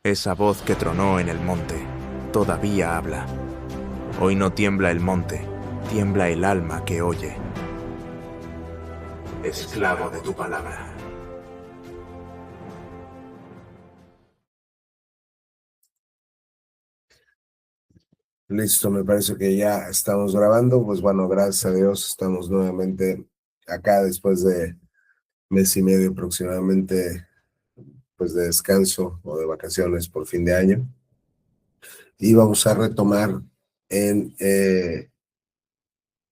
Esa voz que tronó en el monte todavía habla. Hoy no tiembla el monte, tiembla el alma que oye. Esclavo de tu palabra. Listo, me parece que ya estamos grabando. Pues bueno, gracias a Dios estamos nuevamente acá después de mes y medio aproximadamente, pues de descanso o de vacaciones por fin de año. Y vamos a retomar en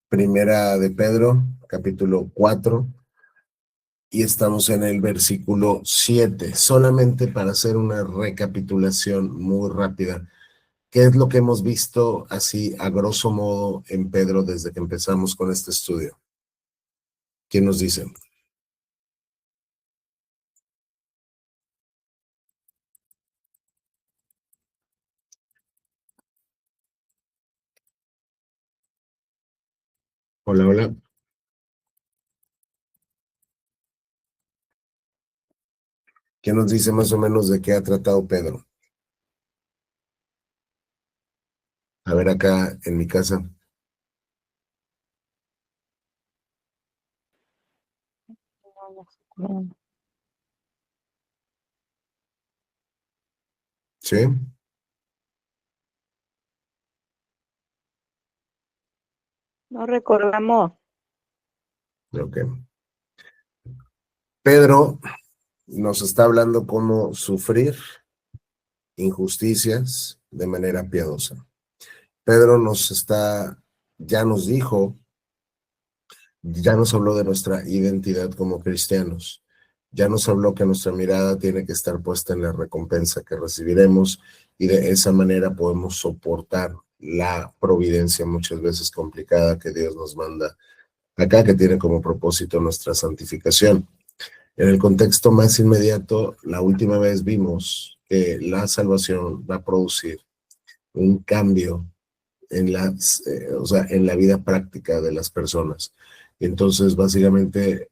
Primera de Pedro, capítulo 4, y estamos en el versículo 7, solamente para hacer una recapitulación muy rápida. ¿Qué es lo que hemos visto así a grosso modo en Pedro desde que empezamos con este estudio? ¿Quién nos dice? Hola, hola. ¿Quién nos dice más o menos de qué ha tratado Pedro? A ver, acá en mi casa. ¿Sí? No recordamos. Ok. Pedro nos está hablando cómo sufrir injusticias de manera piadosa. Pedro ya nos dijo, ya nos habló de nuestra identidad como cristianos. Ya nos habló que nuestra mirada tiene que estar puesta en la recompensa que recibiremos y de esa manera podemos soportar la providencia muchas veces complicada que Dios nos manda acá, que tiene como propósito nuestra santificación. En el contexto más inmediato, la última vez vimos que la salvación va a producir un cambio en la vida práctica de las personas. Entonces, básicamente,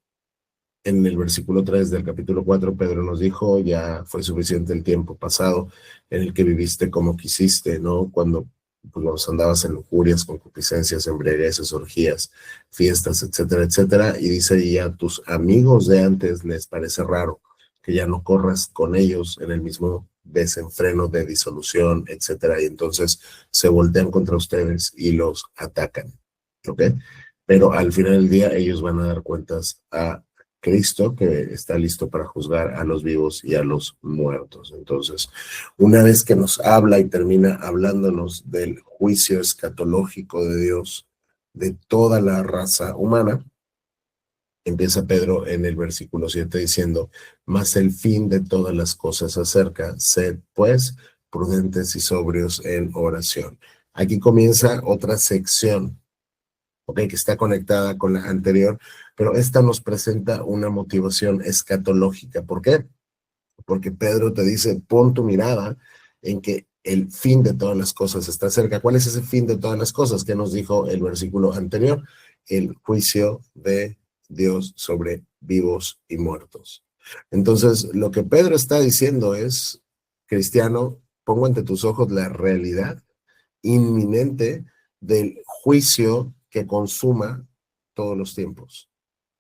en el versículo 3 del capítulo 4, Pedro nos dijo, ya fue suficiente el tiempo pasado en el que viviste como quisiste, ¿no? Cuando pues, andabas en lujurias, concupiscencias, embriagueces, orgías, fiestas, etcétera, etcétera. Y dice, y a tus amigos de antes les parece raro que ya no corras con ellos en el mismo desenfreno de disolución, etcétera. Y entonces se voltean contra ustedes y los atacan, ¿ok? Pero al final del día ellos van a dar cuentas a Cristo, que está listo para juzgar a los vivos y a los muertos. Entonces, una vez que nos habla y termina hablándonos del juicio escatológico de Dios de toda la raza humana, empieza Pedro en el versículo 7 diciendo, mas el fin de todas las cosas se acerca, sed pues prudentes y sobrios en oración. Aquí comienza otra sección, ¿ok? Que está conectada con la anterior, pero esta nos presenta una motivación escatológica. ¿Por qué? Porque Pedro te dice, pon tu mirada en que el fin de todas las cosas está cerca. ¿Cuál es ese fin de todas las cosas? ¿Qué nos dijo el versículo anterior? El juicio de Dios sobre vivos y muertos. Entonces, lo que Pedro está diciendo es, cristiano, pongo ante tus ojos la realidad inminente del juicio que consuma todos los tiempos.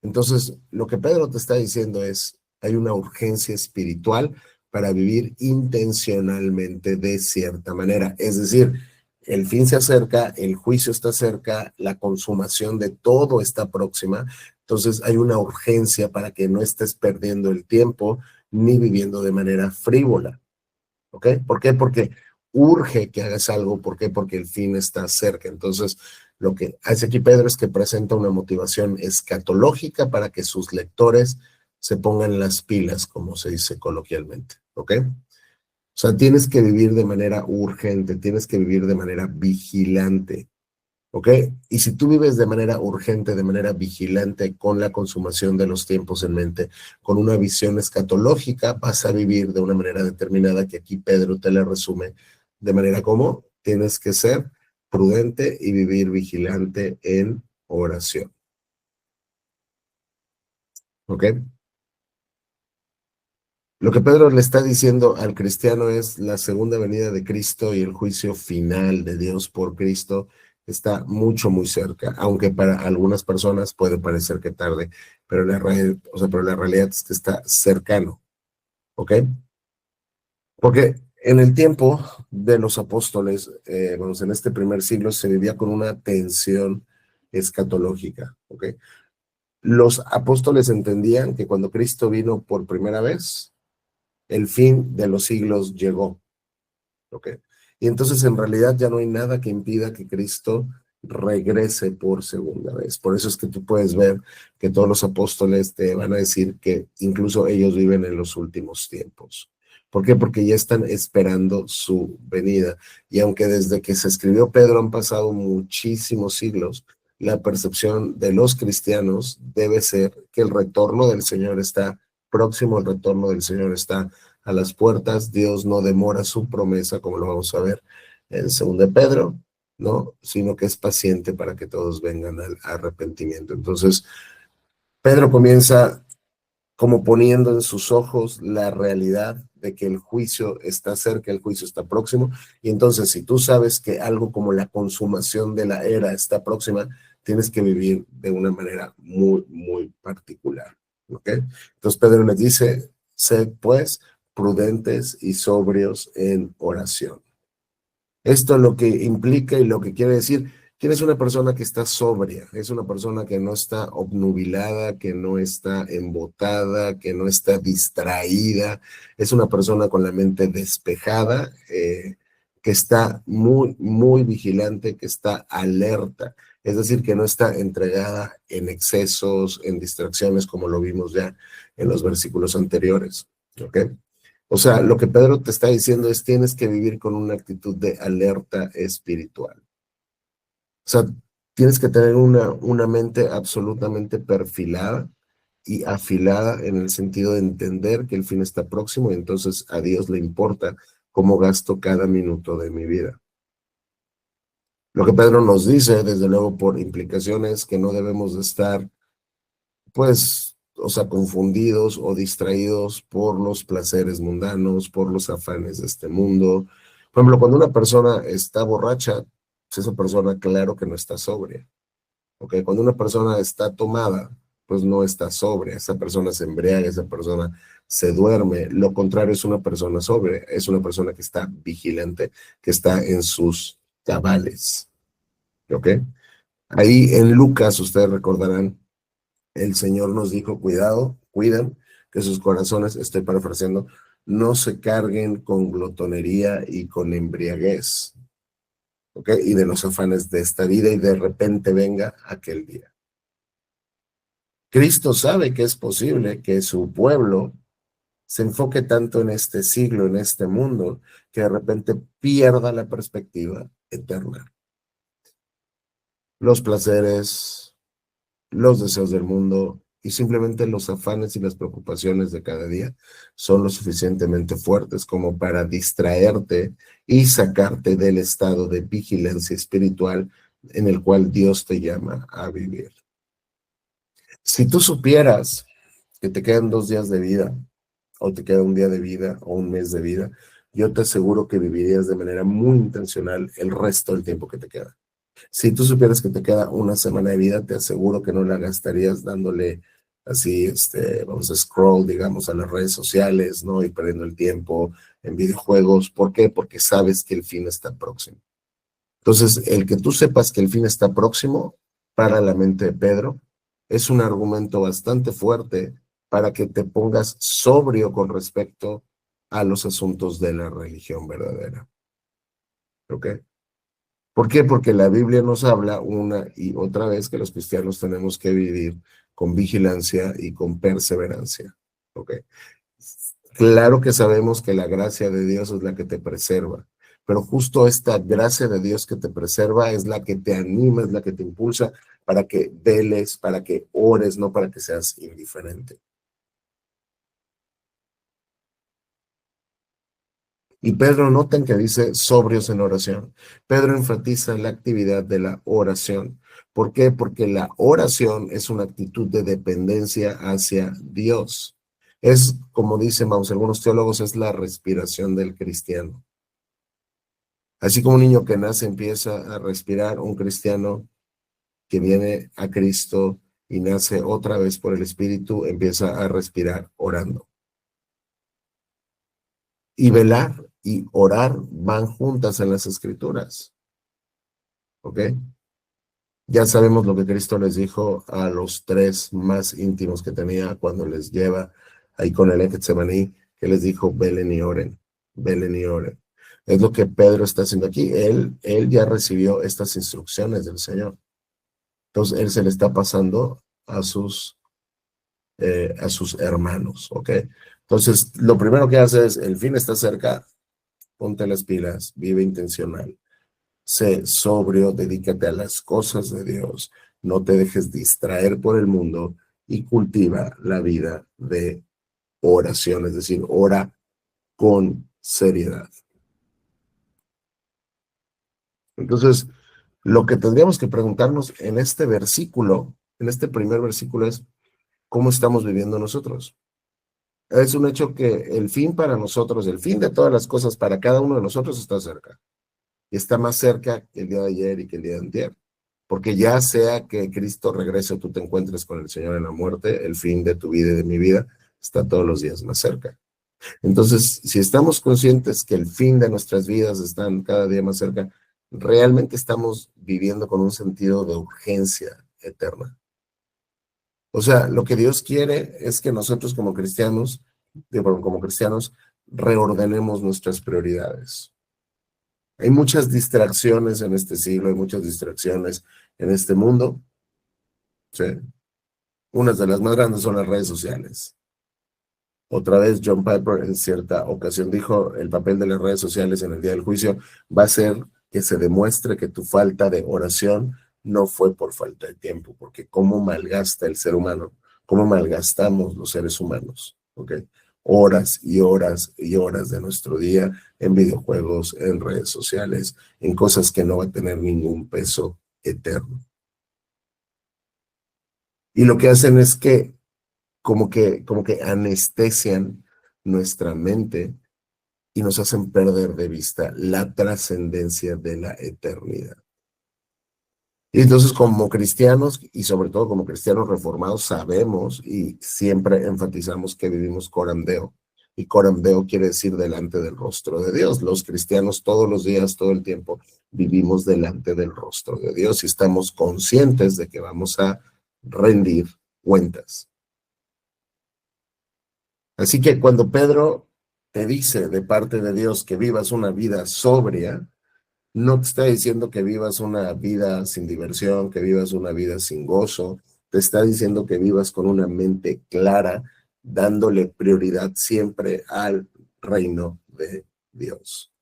Entonces, lo que Pedro te está diciendo es, hay una urgencia espiritual para vivir intencionalmente de cierta manera. Es decir, el fin se acerca, el juicio está cerca, la consumación de todo está próxima. Entonces, hay una urgencia para que no estés perdiendo el tiempo ni viviendo de manera frívola. ¿Ok? ¿Por qué? Porque urge que hagas algo. ¿Por qué? Porque el fin está cerca. Entonces, lo que hace aquí Pedro es que presenta una motivación escatológica para que sus lectores se pongan las pilas, como se dice coloquialmente. ¿Ok? O sea, tienes que vivir de manera urgente, tienes que vivir de manera vigilante. ¿Ok? Y si tú vives de manera urgente, de manera vigilante, con la consumación de los tiempos en mente, con una visión escatológica, vas a vivir de una manera determinada que aquí Pedro te la resume de manera como tienes que ser prudente y vivir vigilante en oración. ¿Ok? Lo que Pedro le está diciendo al cristiano es la segunda venida de Cristo y el juicio final de Dios por Cristo está mucho, muy cerca, aunque para algunas personas puede parecer que tarde, pero pero la realidad es que está cercano, ¿ok? Porque en el tiempo de los apóstoles, vamos, en este primer siglo se vivía con una tensión escatológica, ¿ok? Los apóstoles entendían que cuando Cristo vino por primera vez, el fin de los siglos llegó, ¿ok? Y entonces en realidad ya no hay nada que impida que Cristo regrese por segunda vez. Por eso es que tú puedes ver que todos los apóstoles te van a decir que incluso ellos viven en los últimos tiempos. ¿Por qué? Porque ya están esperando su venida. Y aunque desde que se escribió Pedro han pasado muchísimos siglos, la percepción de los cristianos debe ser que el retorno del Señor está próximo, el retorno del Señor está a las puertas. Dios no demora su promesa, como lo vamos a ver en 2 Pedro, ¿no? Sino que es paciente para que todos vengan al arrepentimiento. Entonces, Pedro comienza como poniendo en sus ojos la realidad de que el juicio está cerca, el juicio está próximo, y entonces si tú sabes que algo como la consumación de la era está próxima, tienes que vivir de una manera muy, muy particular, ¿ok? Entonces Pedro les dice, sed pues prudentes y sobrios en oración. Esto lo que implica y lo que quiere decir, ¿quién es una persona que está sobria? Es una persona que no está obnubilada, que no está embotada, que no está distraída. Es una persona con la mente despejada, que está muy, muy vigilante, que está alerta. Es decir, que no está entregada en excesos, en distracciones, como lo vimos ya en los versículos anteriores. ¿Ok? O sea, lo que Pedro te está diciendo es tienes que vivir con una actitud de alerta espiritual. O sea, tienes que tener una mente absolutamente perfilada y afilada en el sentido de entender que el fin está próximo y entonces a Dios le importa cómo gasto cada minuto de mi vida. Lo que Pedro nos dice, desde luego por implicaciones, que no debemos de estar, pues, o sea, confundidos o distraídos por los placeres mundanos, por los afanes de este mundo. Por ejemplo, cuando una persona está borracha, pues esa persona claro que no está sobria. ¿Ok? Cuando una persona está tomada, pues no está sobria. Esa persona se embriaga, esa persona se duerme. Lo contrario es una persona sobria, es una persona que está vigilante, que está en sus cabales. ¿Ok? Ahí en Lucas, ustedes recordarán, el Señor nos dijo, cuidado, cuiden que sus corazones, estoy parafraseando, no se carguen con glotonería y con embriaguez, ¿ok? Y de los afanes de esta vida y de repente venga aquel día. Cristo sabe que es posible que su pueblo se enfoque tanto en este siglo, en este mundo, que de repente pierda la perspectiva eterna. Los placeres, los deseos del mundo y simplemente los afanes y las preocupaciones de cada día son lo suficientemente fuertes como para distraerte y sacarte del estado de vigilancia espiritual en el cual Dios te llama a vivir. Si tú supieras que te quedan 2 días de vida, o te queda un día de vida, o un mes de vida, yo te aseguro que vivirías de manera muy intencional el resto del tiempo que te queda. Si tú supieras que te queda una semana de vida, te aseguro que no la gastarías dándole así, vamos a scroll, digamos, a las redes sociales, ¿no? Y perdiendo el tiempo en videojuegos. ¿Por qué? Porque sabes que el fin está próximo. Entonces, el que tú sepas que el fin está próximo para la mente de Pedro es un argumento bastante fuerte para que te pongas sobrio con respecto a los asuntos de la religión verdadera. ¿Ok? ¿Por qué? Porque la Biblia nos habla una y otra vez que los cristianos tenemos que vivir con vigilancia y con perseverancia. ¿Ok? Claro que sabemos que la gracia de Dios es la que te preserva, pero justo esta gracia de Dios que te preserva es la que te anima, es la que te impulsa para que veles, para que ores, no para que seas indiferente. Y Pedro, noten que dice sobrios en oración. Pedro enfatiza la actividad de la oración. ¿Por qué? Porque la oración es una actitud de dependencia hacia Dios. Es, como dicen vamos, algunos teólogos, es la respiración del cristiano. Así como un niño que nace empieza a respirar, un cristiano que viene a Cristo y nace otra vez por el Espíritu, empieza a respirar orando. Y velar y orar van juntas en las Escrituras. ¿Ok? Ya sabemos lo que Cristo les dijo a los 3 más íntimos que tenía cuando les lleva ahí con el Getsemaní, que les dijo, velen y oren, velen y oren. Es lo que Pedro está haciendo aquí. Él ya recibió estas instrucciones del Señor. Entonces, él se le está pasando a sus hermanos, ¿ok? Entonces, lo primero que hace es, el fin está cerca, ponte las pilas, vive intencional. Sé sobrio, dedícate a las cosas de Dios, no te dejes distraer por el mundo y cultiva la vida de oración, es decir, ora con seriedad. Entonces, lo que tendríamos que preguntarnos en este versículo, en este primer versículo es, ¿cómo estamos viviendo nosotros? Es un hecho que el fin para nosotros, el fin de todas las cosas para cada uno de nosotros está cerca. Y está más cerca que el día de ayer y que el día de antier. Porque ya sea que Cristo regrese o tú te encuentres con el Señor en la muerte, el fin de tu vida y de mi vida está todos los días más cerca. Entonces, si estamos conscientes que el fin de nuestras vidas están cada día más cerca, realmente estamos viviendo con un sentido de urgencia eterna. O sea, lo que Dios quiere es que nosotros como cristianos, reordenemos nuestras prioridades. Hay muchas distracciones en este siglo, hay muchas distracciones en este mundo. Sí. Unas de las más grandes son las redes sociales. Otra vez John Piper en cierta ocasión dijo, el papel de las redes sociales en el día del juicio va a ser que se demuestre que tu falta de oración no fue por falta de tiempo, porque cómo malgasta el ser humano, cómo malgastamos los seres humanos, ¿ok? Horas y horas y horas de nuestro día en videojuegos, en redes sociales, en cosas que no va a tener ningún peso eterno. Y lo que hacen es que como que anestesian nuestra mente y nos hacen perder de vista la trascendencia de la eternidad. Y entonces como cristianos, y sobre todo como cristianos reformados, sabemos y siempre enfatizamos que vivimos coram Deo. Y coram Deo quiere decir delante del rostro de Dios. Los cristianos todos los días, todo el tiempo, vivimos delante del rostro de Dios y estamos conscientes de que vamos a rendir cuentas. Así que cuando Pedro te dice de parte de Dios que vivas una vida sobria, no te está diciendo que vivas una vida sin diversión, que vivas una vida sin gozo, te está diciendo que vivas con una mente clara, dándole prioridad siempre al reino de Dios.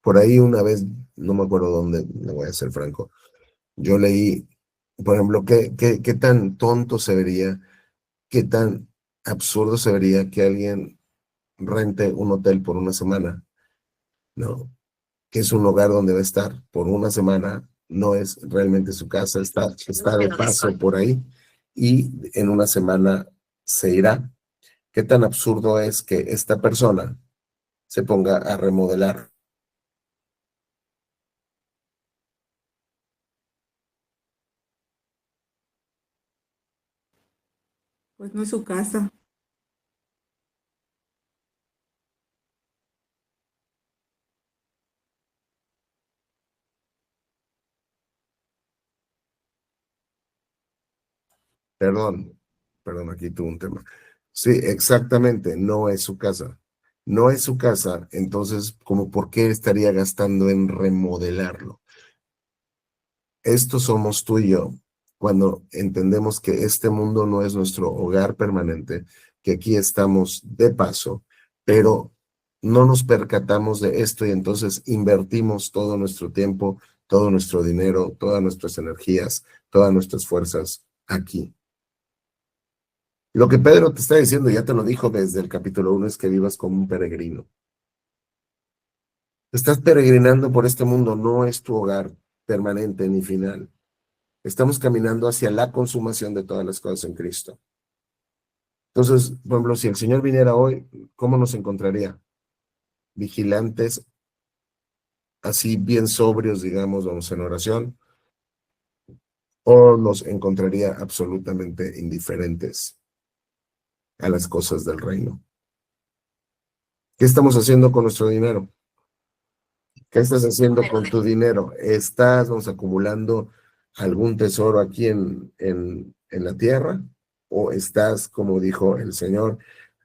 Por ahí una vez, no me acuerdo dónde, le voy a ser franco, yo leí, por ejemplo, qué tan tonto se vería, qué tan absurdo se vería que alguien rente un hotel por una semana, ¿no? Que es un lugar donde va a estar por una semana, no es realmente su casa, está de paso por ahí y en una semana se irá. ¿Qué tan absurdo es que esta persona se ponga a remodelar? Pues no es su casa. Perdón, aquí tuve un tema. Sí, exactamente, no es su casa. No es su casa, entonces, ¿como por qué estaría gastando en remodelarlo? Esto somos tú y yo, cuando entendemos que este mundo no es nuestro hogar permanente, que aquí estamos de paso, pero no nos percatamos de esto y entonces invertimos todo nuestro tiempo, todo nuestro dinero, todas nuestras energías, todas nuestras fuerzas aquí. Lo que Pedro te está diciendo, ya te lo dijo desde el capítulo 1, es que vivas como un peregrino. Estás peregrinando por este mundo, no es tu hogar permanente ni final. Estamos caminando hacia la consumación de todas las cosas en Cristo. Entonces, por ejemplo, si el Señor viniera hoy, ¿cómo nos encontraría? Vigilantes, así bien sobrios, digamos, vamos en oración, o nos encontraría absolutamente indiferentes a las cosas del reino. ¿Qué estamos haciendo con nuestro dinero? ¿Qué estás haciendo con tu dinero? ¿Estás acumulando algún tesoro aquí en la tierra? ¿O estás, como dijo el Señor,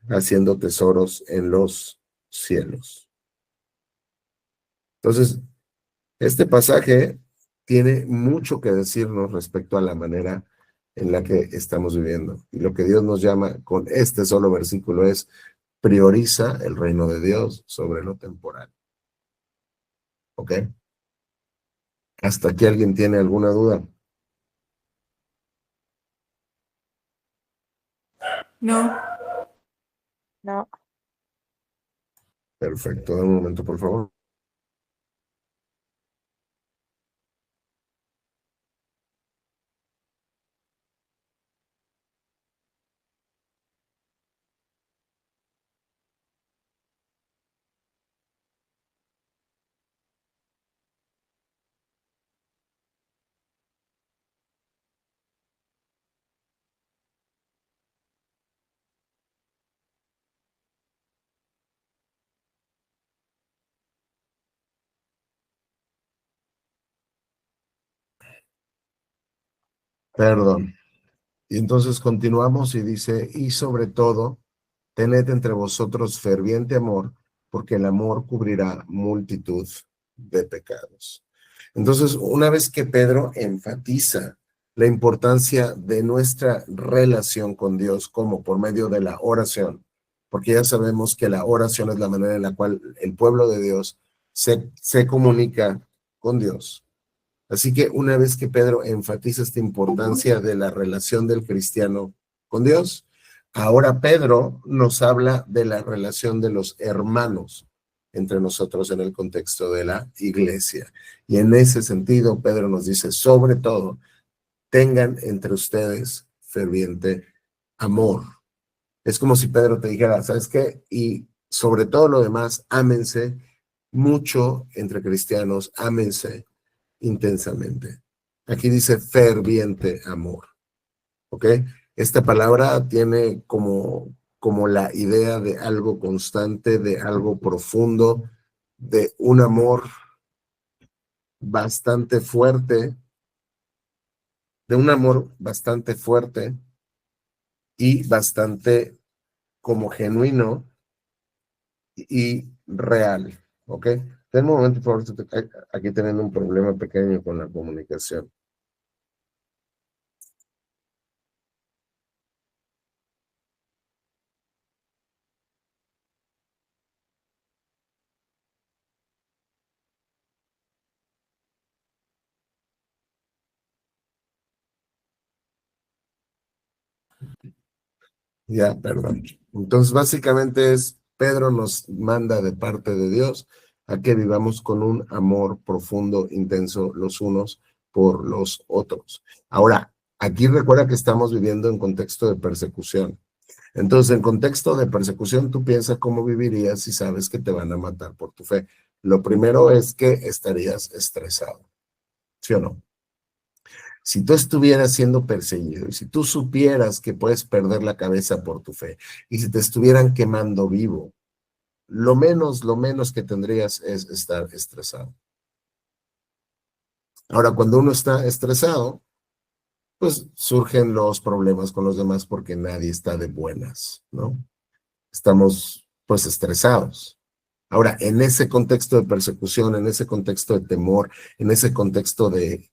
haciendo tesoros en los cielos? Entonces, este pasaje tiene mucho que decirnos respecto a la manera en la que estamos viviendo. Y lo que Dios nos llama con este solo versículo es: prioriza el reino de Dios sobre lo temporal. ¿Ok? ¿Hasta aquí alguien tiene alguna duda? No, No, Perfecto, dame un momento, por favor. Perdón. Y entonces continuamos y dice: y sobre todo, tened entre vosotros ferviente amor, porque el amor cubrirá multitud de pecados. Entonces, una vez que Pedro enfatiza la importancia de nuestra relación con Dios, como por medio de la oración, porque ya sabemos que la oración es la manera en la cual el pueblo de Dios se comunica con Dios. Así que una vez que Pedro enfatiza esta importancia de la relación del cristiano con Dios, ahora Pedro nos habla de la relación de los hermanos entre nosotros en el contexto de la iglesia. Y en ese sentido, Pedro nos dice: sobre todo, tengan entre ustedes ferviente amor. Es como si Pedro te dijera: ¿sabes qué? Y sobre todo lo demás, ámense mucho entre cristianos, ámense intensamente. Aquí dice ferviente amor, ¿ok? Esta palabra tiene como la idea de algo constante, de algo profundo, de un amor bastante fuerte, de un amor bastante fuerte y bastante como genuino y real, ¿ok? Ten un momento, por favor, aquí teniendo un problema pequeño con la comunicación. Ya, perdón. Entonces, básicamente Pedro nos manda de parte de Dios a que vivamos con un amor profundo, intenso, los unos por los otros. Ahora, aquí recuerda que estamos viviendo en contexto de persecución. Entonces, en contexto de persecución, tú piensas cómo vivirías si sabes que te van a matar por tu fe. Lo primero es que estarías estresado, ¿sí o no? Si tú estuvieras siendo perseguido y si tú supieras que puedes perder la cabeza por tu fe y si te estuvieran quemando vivo, lo menos que tendrías es estar estresado. Ahora, cuando uno está estresado, pues surgen los problemas con los demás porque nadie está de buenas, ¿no? Estamos pues estresados. Ahora, en ese contexto de persecución, en ese contexto de temor, en ese contexto de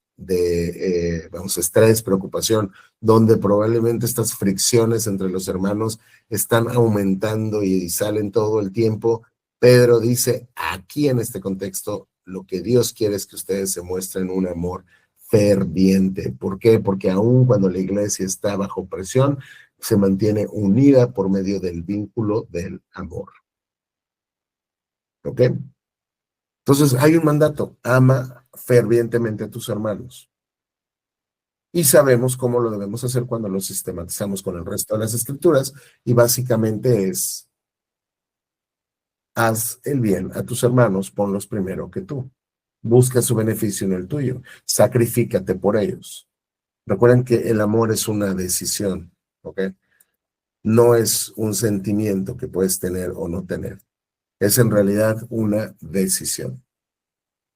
estrés, preocupación, donde probablemente estas fricciones entre los hermanos están aumentando y salen todo el tiempo, Pedro dice: aquí en este contexto, lo que Dios quiere es que ustedes se muestren un amor ferviente. ¿Por qué? Porque aun cuando la iglesia está bajo presión, se mantiene unida por medio del vínculo del amor. ¿Ok? Entonces hay un mandato: ama fervientemente a tus hermanos. Y sabemos cómo lo debemos hacer cuando lo sistematizamos con el resto de las escrituras, y básicamente es: haz el bien a tus hermanos, ponlos primero que tú. Busca su beneficio en el tuyo. Sacrifícate por ellos. Recuerden que el amor es una decisión, ¿ok? No es un sentimiento que puedes tener o no tener. Es en realidad una decisión.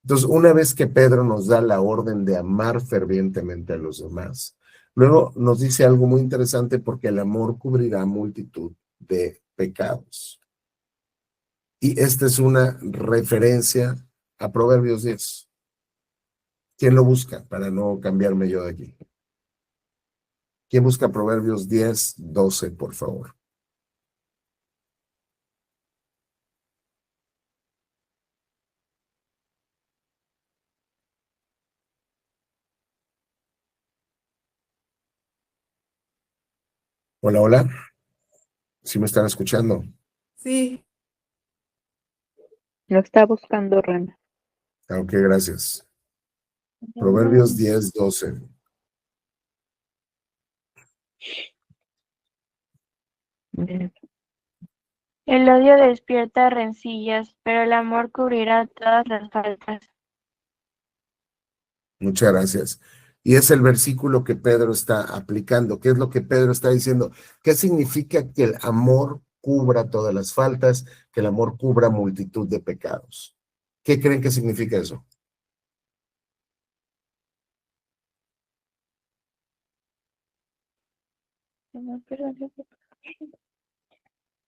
Entonces, una vez que Pedro nos da la orden de amar fervientemente a los demás, luego nos dice algo muy interesante, porque el amor cubrirá multitud de pecados. Y esta es una referencia a Proverbios 10. ¿Quién lo busca para no cambiarme yo de aquí? ¿Quién busca Proverbios 10:12, por favor? Hola, hola. ¿Sí me están escuchando? Sí, Lo está buscando Rana. Ok, gracias. Proverbios 10:12. El odio despierta rencillas, pero el amor cubrirá todas las faltas. Muchas gracias. Y es el versículo que Pedro está aplicando. ¿Qué es lo que Pedro está diciendo? ¿Qué significa que el amor cubra todas las faltas, que el amor cubra multitud de pecados? ¿Qué creen que significa eso?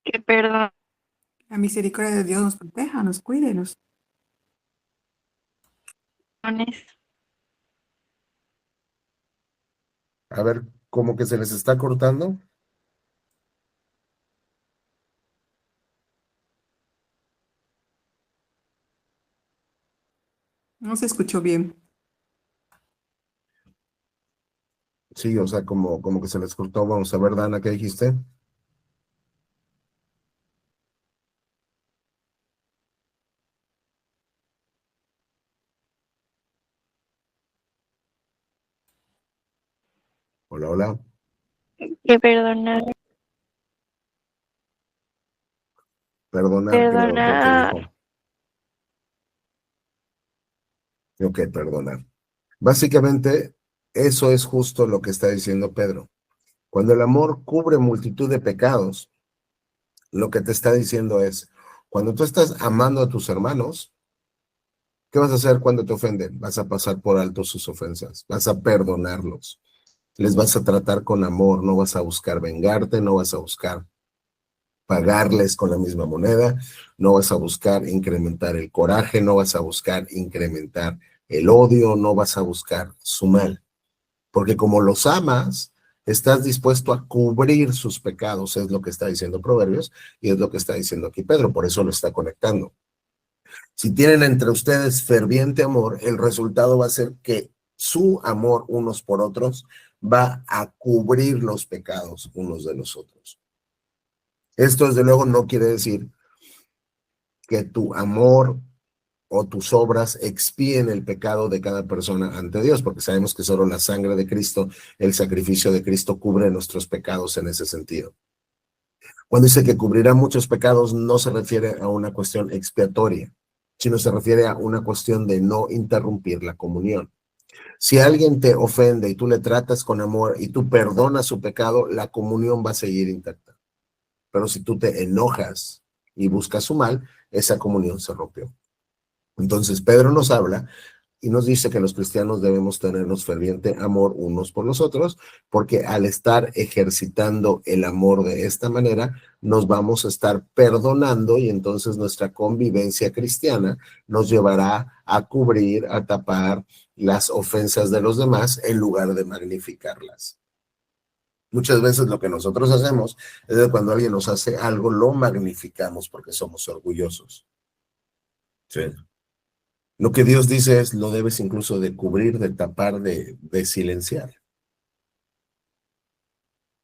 Que perdón. la misericordia de Dios nos proteja, nos cuide, nos... A ver, ¿cómo que se les está cortando? No se escuchó bien. Sí, o sea, como que se les cortó. Vamos a ver, Dana, ¿qué dijiste? Hola, hola. Que perdonar. Perdonar, creo que Perdonar. dijo. Ok, perdonar. Básicamente, eso es justo lo que está diciendo Pedro. Cuando el amor cubre multitud de pecados, lo que te está diciendo es: cuando tú estás amando a tus hermanos, ¿qué vas a hacer cuando te ofenden? Vas a pasar por alto sus ofensas, vas a perdonarlos, les vas a tratar con amor, no vas a buscar vengarte, no vas a buscar pagarles con la misma moneda, no vas a buscar incrementar el coraje, no vas a buscar incrementar el odio, no vas a buscar su mal, porque como los amas, estás dispuesto a cubrir sus pecados, es lo que está diciendo Proverbios y es lo que está diciendo aquí Pedro, por eso lo está conectando. Si tienen entre ustedes ferviente amor, el resultado va a ser que su amor unos por otros va a cubrir los pecados unos de los otros. Esto, desde luego, no quiere decir que tu amor o tus obras expíen el pecado de cada persona ante Dios, porque sabemos que solo la sangre de Cristo, el sacrificio de Cristo, cubre nuestros pecados en ese sentido. Cuando dice que cubrirá muchos pecados, no se refiere a una cuestión expiatoria, sino se refiere a una cuestión de no interrumpir la comunión. Si alguien te ofende y tú le tratas con amor y tú perdonas su pecado, la comunión va a seguir intacta. Pero si tú te enojas y buscas su mal, esa comunión se rompió. Entonces Pedro nos habla y nos dice que los cristianos debemos tenernos ferviente amor unos por los otros, porque al estar ejercitando el amor de esta manera, nos vamos a estar perdonando y entonces nuestra convivencia cristiana nos llevará a cubrir, a tapar las ofensas de los demás en lugar de magnificarlas. Muchas veces lo que nosotros hacemos es que cuando alguien nos hace algo, lo magnificamos porque somos orgullosos. Sí. Lo que Dios dice es: lo debes incluso de cubrir, de tapar, de silenciar.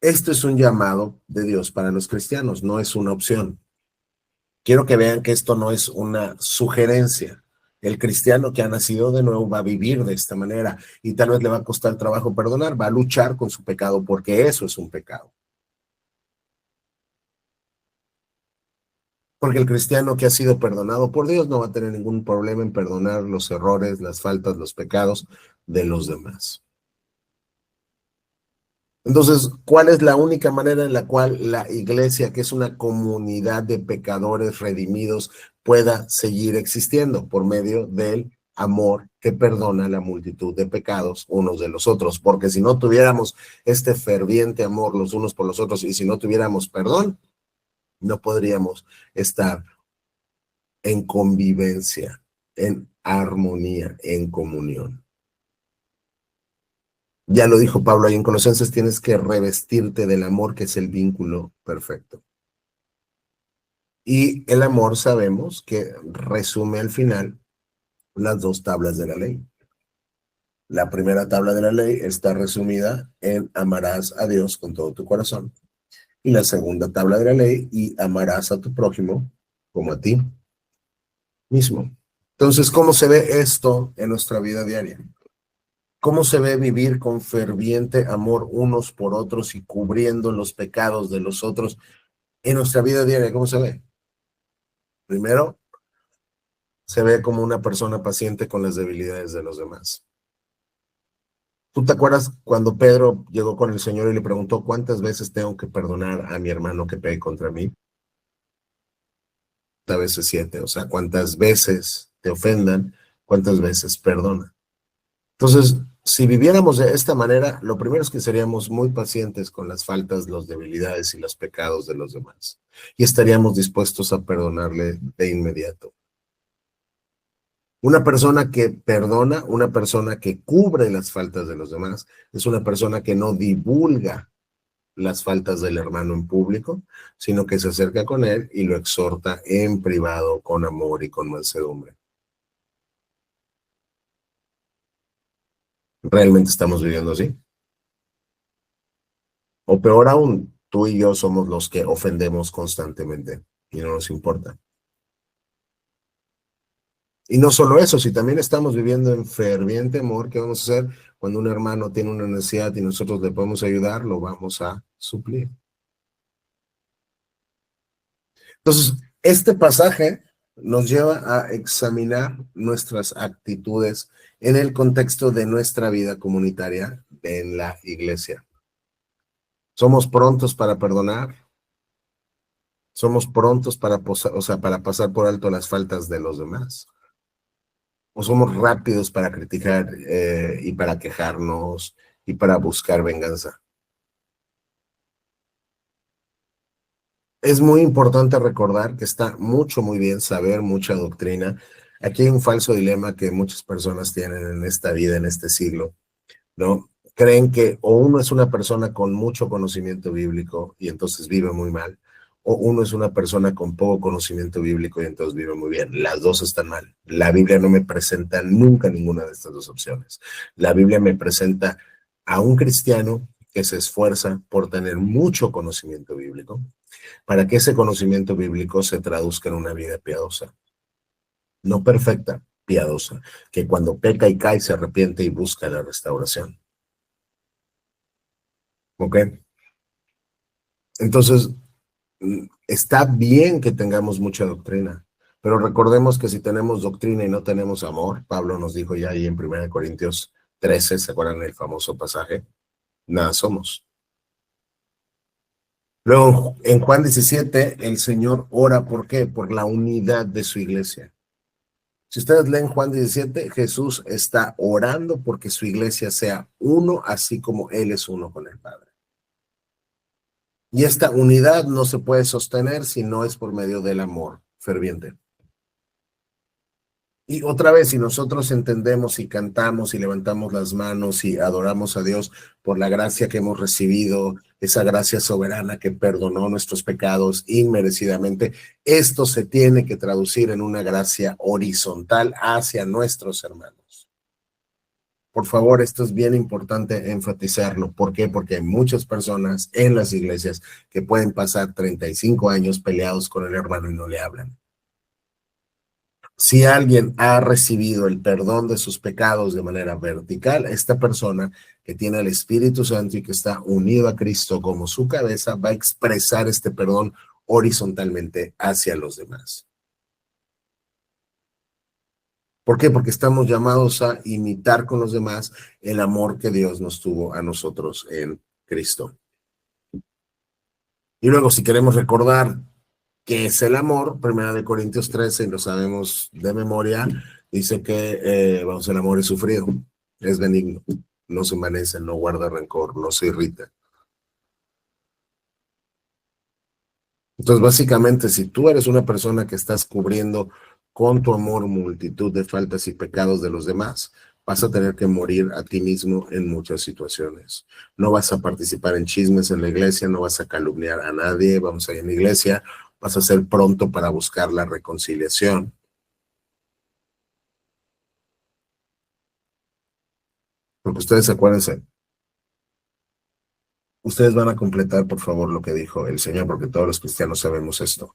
Esto es un llamado de Dios para los cristianos, no es una opción. Quiero que vean que esto no es una sugerencia, El cristiano que ha nacido de nuevo va a vivir de esta manera y tal vez le va a costar trabajo perdonar, va a luchar con su pecado porque eso es un pecado. Porque el cristiano que ha sido perdonado por Dios no va a tener ningún problema en perdonar los errores, las faltas, los pecados de los demás. Entonces, ¿cuál es la única manera en la cual la iglesia, que es una comunidad de pecadores redimidos, pueda seguir existiendo? Por medio del amor que perdona la multitud de pecados unos de los otros. Porque si no tuviéramos este ferviente amor los unos por los otros y si no tuviéramos perdón, no podríamos estar en convivencia, en armonía, en comunión. Ya lo dijo Pablo ahí en Colosenses, tienes que revestirte del amor, que es el vínculo perfecto. Y el amor sabemos que resume al final las dos tablas de la ley. La primera tabla de la ley está resumida en amarás a Dios con todo tu corazón. Y la segunda tabla de la ley, y amarás a tu prójimo como a ti mismo. Entonces, ¿cómo se ve esto en nuestra vida diaria? ¿Cómo se ve vivir con ferviente amor unos por otros y cubriendo los pecados de los otros en nuestra vida diaria? ¿Cómo se ve? Primero, se ve como una persona paciente con las debilidades de los demás. ¿Tú te acuerdas cuando Pedro llegó con el Señor y le preguntó cuántas veces tengo que perdonar a mi hermano que pegue contra mí? A veces 7, o sea, cuántas veces te ofendan, cuántas veces perdona. Entonces, si viviéramos de esta manera, lo primero es que seríamos muy pacientes con las faltas, las debilidades y los pecados de los demás. Y estaríamos dispuestos a perdonarle de inmediato. Una persona que perdona, una persona que cubre las faltas de los demás, es una persona que no divulga las faltas del hermano en público, sino que se acerca con él y lo exhorta en privado, con amor y con mansedumbre. ¿Realmente estamos viviendo así? O peor aún, tú y yo somos los que ofendemos constantemente y no nos importa. Y no solo eso, si también estamos viviendo en ferviente amor, ¿qué vamos a hacer? Cuando un hermano tiene una necesidad y nosotros le podemos ayudar, lo vamos a suplir. Entonces, este pasaje nos lleva a examinar nuestras actitudes en el contexto de nuestra vida comunitaria en la iglesia. ¿Somos prontos para perdonar? ¿Somos prontos para pasar por alto las faltas de los demás? ¿O somos rápidos para criticar y para quejarnos y para buscar venganza? Es muy importante recordar que está muy bien saber mucha doctrina. Aquí hay un falso dilema que muchas personas tienen en esta vida, en este siglo, ¿no? Creen que o uno es una persona con mucho conocimiento bíblico y entonces vive muy mal, o uno es una persona con poco conocimiento bíblico y entonces vive muy bien. Las dos están mal. La Biblia no me presenta nunca ninguna de estas dos opciones. La Biblia me presenta a un cristiano que se esfuerza por tener mucho conocimiento bíblico, para que ese conocimiento bíblico se traduzca en una vida piadosa. No perfecta, piadosa, que cuando peca y cae se arrepiente y busca la restauración. ¿Ok? Entonces, está bien que tengamos mucha doctrina, pero recordemos que si tenemos doctrina y no tenemos amor, Pablo nos dijo ya ahí en 1 Corintios 13, ¿se acuerdan del famoso pasaje? Nada somos. Luego, en Juan 17, el Señor ora, ¿por qué? Por la unidad de su iglesia. Si ustedes leen Juan 17, Jesús está orando porque su iglesia sea uno, así como Él es uno con el Padre. Y esta unidad no se puede sostener si no es por medio del amor ferviente. Y otra vez, si nosotros entendemos y cantamos y levantamos las manos y adoramos a Dios por la gracia que hemos recibido, esa gracia soberana que perdonó nuestros pecados inmerecidamente, esto se tiene que traducir en una gracia horizontal hacia nuestros hermanos. Por favor, esto es bien importante enfatizarlo. ¿Por qué? Porque hay muchas personas en las iglesias que pueden pasar 35 años peleados con el hermano y no le hablan. Si alguien ha recibido el perdón de sus pecados de manera vertical, esta persona que tiene el Espíritu Santo y que está unido a Cristo como su cabeza va a expresar este perdón horizontalmente hacia los demás. ¿Por qué? Porque estamos llamados a imitar con los demás el amor que Dios nos tuvo a nosotros en Cristo. Y luego, si queremos recordar qué es el amor, 1 Corintios 13, y lo sabemos de memoria, dice que el amor es sufrido, es benigno, no se envanece, no guarda rencor, no se irrita. Entonces, básicamente, si tú eres una persona que estás cubriendo con tu amor multitud de faltas y pecados de los demás, vas a tener que morir a ti mismo en muchas situaciones. No vas a participar en chismes en la iglesia, no vas a calumniar a nadie, vamos a ir en la iglesia, vas a ser pronto para buscar la reconciliación. Porque ustedes acuérdense, ustedes van a completar, por favor, lo que dijo el Señor, porque todos los cristianos sabemos esto.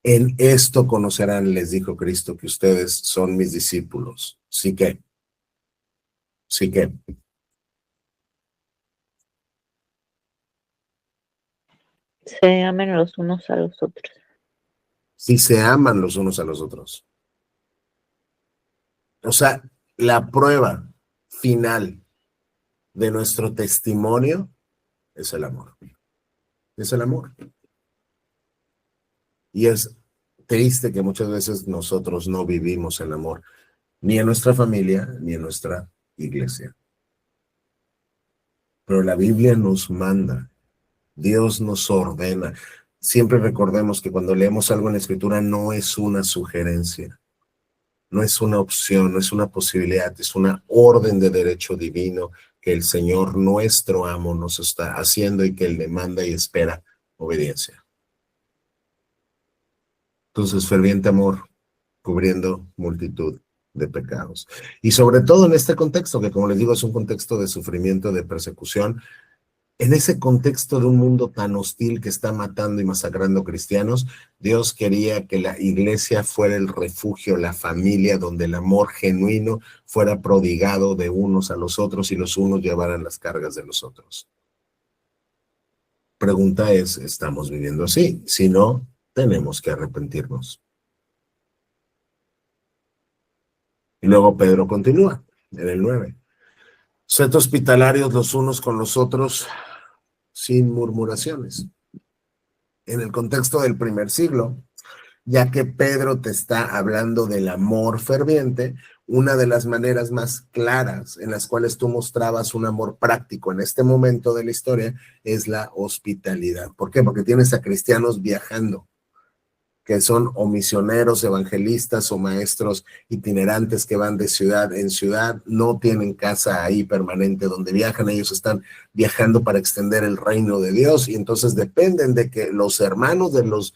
En esto conocerán, les dijo Cristo, que ustedes son mis discípulos. Sí que. Se amen los unos a los otros. Si se aman los unos a los otros. O sea, la prueba final de nuestro testimonio es el amor. Es el amor. Y es triste que muchas veces nosotros no vivimos el amor, ni en nuestra familia, ni en nuestra iglesia. Pero la Biblia nos manda, Dios nos ordena. Siempre recordemos que cuando leemos algo en la Escritura no es una sugerencia, no es una opción, no es una posibilidad, es una orden de derecho divino que el Señor, nuestro amo, nos está haciendo y que Él demanda y espera obediencia. Entonces, ferviente amor, cubriendo multitud de pecados. Y sobre todo en este contexto, que como les digo, es un contexto de sufrimiento, de persecución, en ese contexto de un mundo tan hostil que está matando y masacrando cristianos, Dios quería que la iglesia fuera el refugio, la familia, donde el amor genuino fuera prodigado de unos a los otros y los unos llevaran las cargas de los otros. Pregunta es, ¿estamos viviendo así? Si no, tenemos que arrepentirnos. Y luego Pedro continúa en el 9. Sed hospitalarios los unos con los otros sin murmuraciones. En el contexto del primer siglo, ya que Pedro te está hablando del amor ferviente, una de las maneras más claras en las cuales tú mostrabas un amor práctico en este momento de la historia es la hospitalidad. ¿Por qué? Porque tienes a cristianos viajando, que son o misioneros, evangelistas o maestros itinerantes que van de ciudad en ciudad, no tienen casa ahí permanente donde viajan, ellos están viajando para extender el reino de Dios y entonces dependen de que los hermanos de los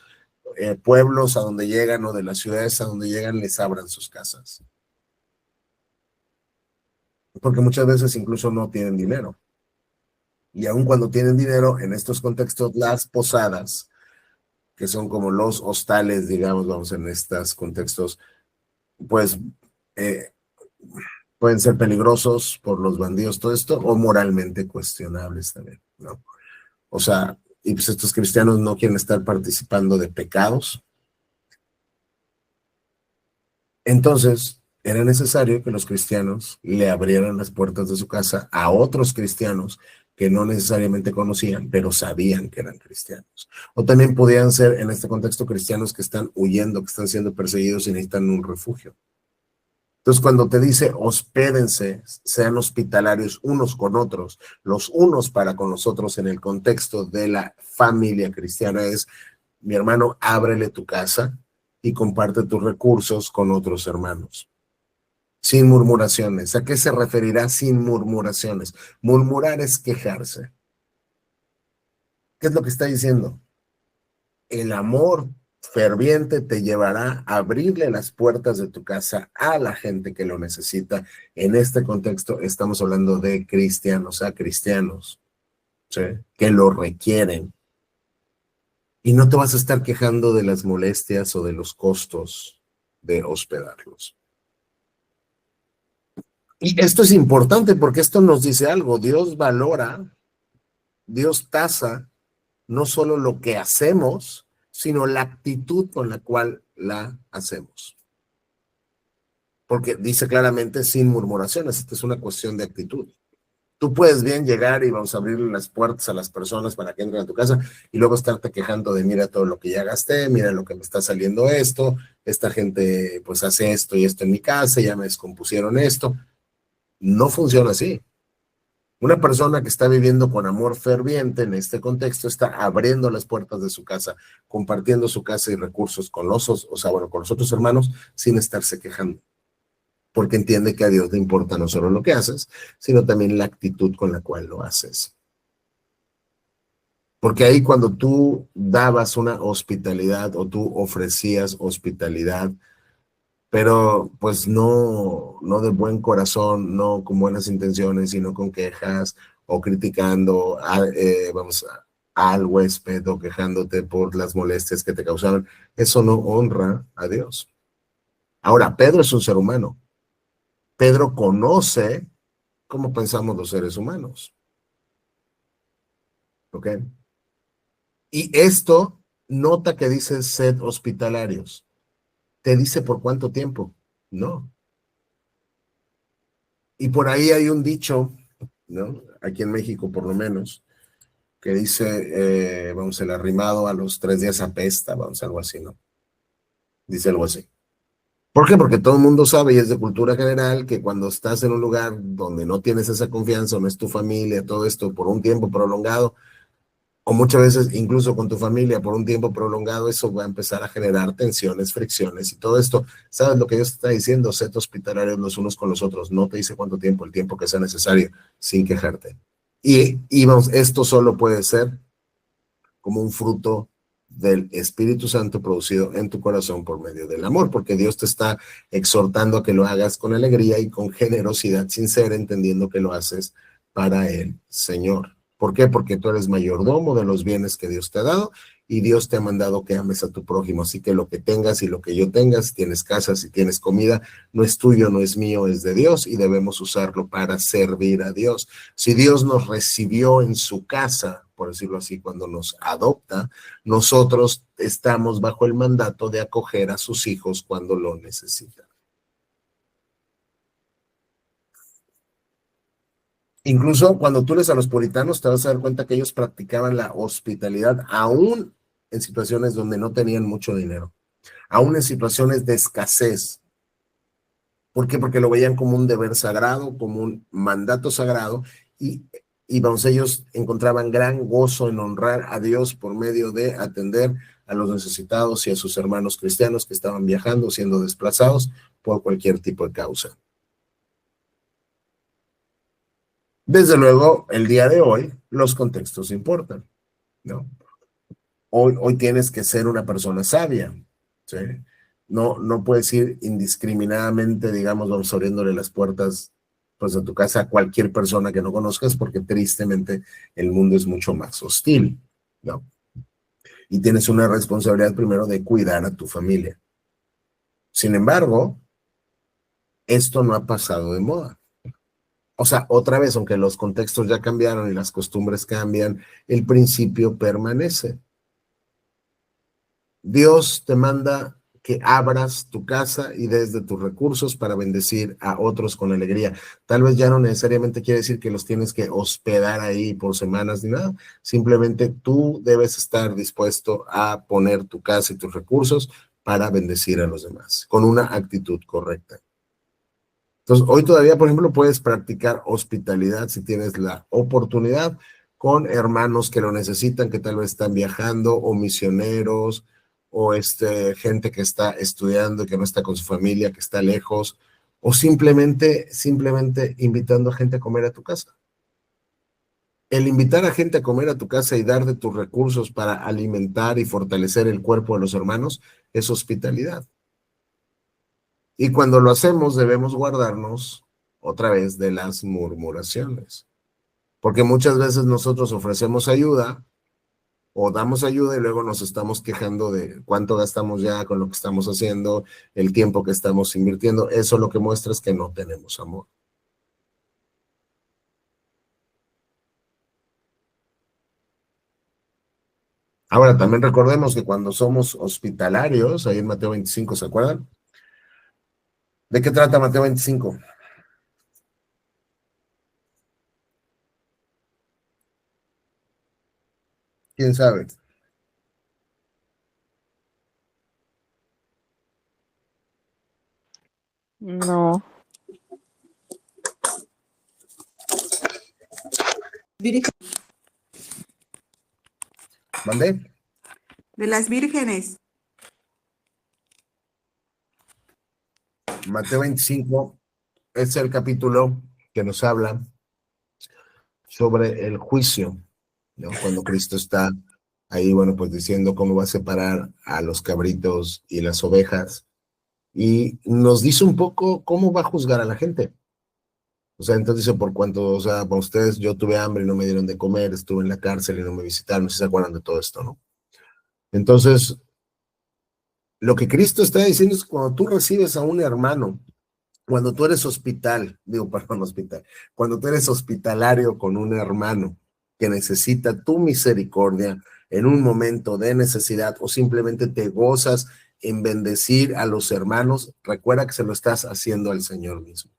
pueblos a donde llegan o de las ciudades a donde llegan les abran sus casas. Porque muchas veces incluso no tienen dinero. Y aun cuando tienen dinero, en estos contextos, las posadas, que son como los hostales, digamos, vamos, en estos contextos, pues pueden ser peligrosos por los bandidos, todo esto, o moralmente cuestionables también, ¿no? O sea, y pues estos cristianos no quieren estar participando de pecados. Entonces, era necesario que los cristianos le abrieran las puertas de su casa a otros cristianos que no necesariamente conocían, pero sabían que eran cristianos. O también podían ser, en este contexto, cristianos que están huyendo, que están siendo perseguidos y necesitan un refugio. Entonces, cuando te dice hospédense, sean hospitalarios unos con otros, los unos para con los otros en el contexto de la familia cristiana es, mi hermano, ábrele tu casa y comparte tus recursos con otros hermanos. Sin murmuraciones. ¿A qué se referirá sin murmuraciones? Murmurar es quejarse. ¿Qué es lo que está diciendo? El amor ferviente te llevará a abrirle las puertas de tu casa a la gente que lo necesita. En este contexto estamos hablando de cristianos, a cristianos, ¿sí?, que lo requieren. Y no te vas a estar quejando de las molestias o de los costos de hospedarlos. Y esto es importante porque esto nos dice algo. Dios valora, Dios tasa no solo lo que hacemos, sino la actitud con la cual la hacemos. Porque dice claramente sin murmuraciones. Esta es una cuestión de actitud. Tú puedes bien llegar y vamos a abrir las puertas a las personas para que entren a tu casa y luego estarte quejando de mira todo lo que ya gasté, mira lo que me está saliendo esto, esta gente pues hace esto y esto en mi casa, ya me descompusieron esto. No funciona así. Una persona que está viviendo con amor ferviente en este contexto está abriendo las puertas de su casa, compartiendo su casa y recursos con con los otros hermanos sin estarse quejando. Porque entiende que a Dios le importa no solo lo que haces, sino también la actitud con la cual lo haces. Porque ahí cuando tú dabas una hospitalidad o tú ofrecías hospitalidad, pero pues no de buen corazón, no con buenas intenciones, sino con quejas o criticando al huésped o quejándote por las molestias que te causaron, eso no honra a Dios. Ahora, Pedro es un ser humano. Pedro conoce cómo pensamos los seres humanos. ¿Ok? Y esto, nota que dice sed hospitalarios. ¿Te dice por cuánto tiempo? No. Y por ahí hay un dicho, ¿no? Aquí en México por lo menos, que dice, el arrimado a los 3 días apesta, algo así, ¿no? Dice algo así. ¿Por qué? Porque todo el mundo sabe y es de cultura general que cuando estás en un lugar donde no tienes esa confianza, no es tu familia, todo esto por un tiempo prolongado, o muchas veces incluso con tu familia por un tiempo prolongado, eso va a empezar a generar tensiones, fricciones y todo esto. ¿Sabes lo que Dios te está diciendo? Sed hospitalarios los unos con los otros. No te dice cuánto tiempo, el tiempo que sea necesario, sin quejarte. Y vamos, esto solo puede ser como un fruto del Espíritu Santo producido en tu corazón por medio del amor, porque Dios te está exhortando a que lo hagas con alegría y con generosidad sincera, entendiendo que lo haces para el Señor. ¿Por qué? Porque tú eres mayordomo de los bienes que Dios te ha dado y Dios te ha mandado que ames a tu prójimo. Así que lo que tengas y lo que yo tengas, si tienes casa, si tienes comida, no es tuyo, no es mío, es de Dios y debemos usarlo para servir a Dios. Si Dios nos recibió en su casa, por decirlo así, cuando nos adopta, nosotros estamos bajo el mandato de acoger a sus hijos cuando lo necesitan. Incluso cuando tú lees a los puritanos, te vas a dar cuenta que ellos practicaban la hospitalidad aún en situaciones donde no tenían mucho dinero, aún en situaciones de escasez. ¿Por qué? Porque lo veían como un deber sagrado, como un mandato sagrado, y ellos encontraban gran gozo en honrar a Dios por medio de atender a los necesitados y a sus hermanos cristianos que estaban viajando, siendo desplazados por cualquier tipo de causa. Desde luego, el día de hoy, los contextos importan, ¿no? Hoy tienes que ser una persona sabia, ¿sí? No puedes ir indiscriminadamente, digamos, vamos abriéndole las puertas pues, de tu casa a cualquier persona que no conozcas, porque tristemente el mundo es mucho más hostil, ¿no? Y tienes una responsabilidad primero de cuidar a tu familia. Sin embargo, esto no ha pasado de moda. O sea, otra vez, aunque los contextos ya cambiaron y las costumbres cambian, el principio permanece. Dios te manda que abras tu casa y des de tus recursos para bendecir a otros con alegría. Tal vez ya no necesariamente quiere decir que los tienes que hospedar ahí por semanas ni nada. Simplemente tú debes estar dispuesto a poner tu casa y tus recursos para bendecir a los demás, con una actitud correcta. Entonces, hoy todavía, por ejemplo, puedes practicar hospitalidad si tienes la oportunidad con hermanos que lo necesitan, que tal vez están viajando, o misioneros, o gente que está estudiando y que no está con su familia, que está lejos, o simplemente invitando a gente a comer a tu casa. El invitar a gente a comer a tu casa y dar de tus recursos para alimentar y fortalecer el cuerpo de los hermanos es hospitalidad. Y cuando lo hacemos debemos guardarnos otra vez de las murmuraciones. Porque muchas veces nosotros ofrecemos ayuda o damos ayuda y luego nos estamos quejando de cuánto gastamos ya con lo que estamos haciendo, el tiempo que estamos invirtiendo. Eso lo que muestra es que no tenemos amor. Ahora, también recordemos que cuando somos hospitalarios, ahí en Mateo 25, ¿se acuerdan? ¿De qué trata Mateo 25? ¿Quién sabe? No. Virgen- ¿Mandé? De las vírgenes. Mateo 25 es el capítulo que nos habla sobre el juicio, ¿no? Cuando Cristo está ahí, bueno, pues diciendo cómo va a separar a los cabritos y las ovejas, y nos dice un poco cómo va a juzgar a la gente. O sea, entonces dice, por cuanto, o sea, para ustedes yo tuve hambre y no me dieron de comer, estuve en la cárcel y no me visitaron, no sé si se acuerdan de todo esto, ¿no? Entonces, lo que Cristo está diciendo es cuando tú recibes a un hermano, cuando tú eres hospital, cuando tú eres hospitalario con un hermano que necesita tu misericordia en un momento de necesidad o simplemente te gozas en bendecir a los hermanos, recuerda que se lo estás haciendo al Señor mismo.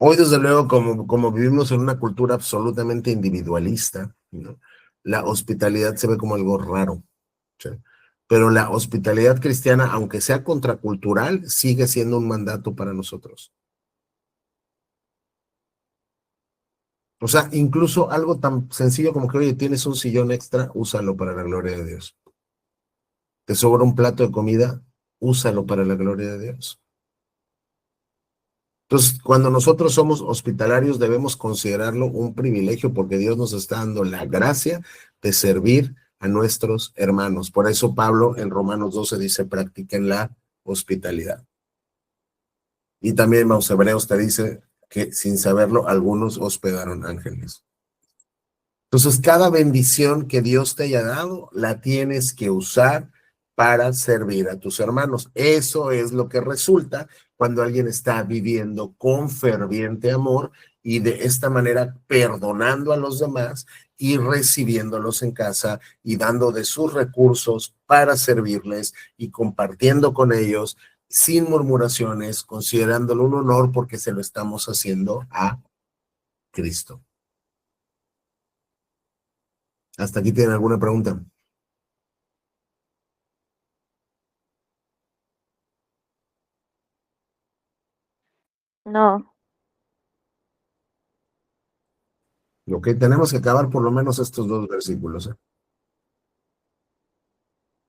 Hoy, desde luego, como vivimos en una cultura absolutamente individualista, ¿no? La hospitalidad se ve como algo raro, ¿sí? Pero la hospitalidad cristiana, aunque sea contracultural, sigue siendo un mandato para nosotros. O sea, incluso algo tan sencillo como que, oye, tienes un sillón extra, úsalo para la gloria de Dios. Te sobra un plato de comida, úsalo para la gloria de Dios. Entonces, cuando nosotros somos hospitalarios, debemos considerarlo un privilegio porque Dios nos está dando la gracia de servir a nuestros hermanos. Por eso Pablo en Romanos 12 dice, practiquen la hospitalidad. Y también los Hebreos te dice que sin saberlo, algunos hospedaron ángeles. Entonces, cada bendición que Dios te haya dado, la tienes que usar para servir a tus hermanos. Eso es lo que resulta cuando alguien está viviendo con ferviente amor y de esta manera perdonando a los demás y recibiéndolos en casa y dando de sus recursos para servirles y compartiendo con ellos sin murmuraciones, considerándolo un honor porque se lo estamos haciendo a Cristo. ¿Hasta aquí tienen alguna pregunta? No. Ok, tenemos que acabar por lo menos estos 2 versículos, ¿eh?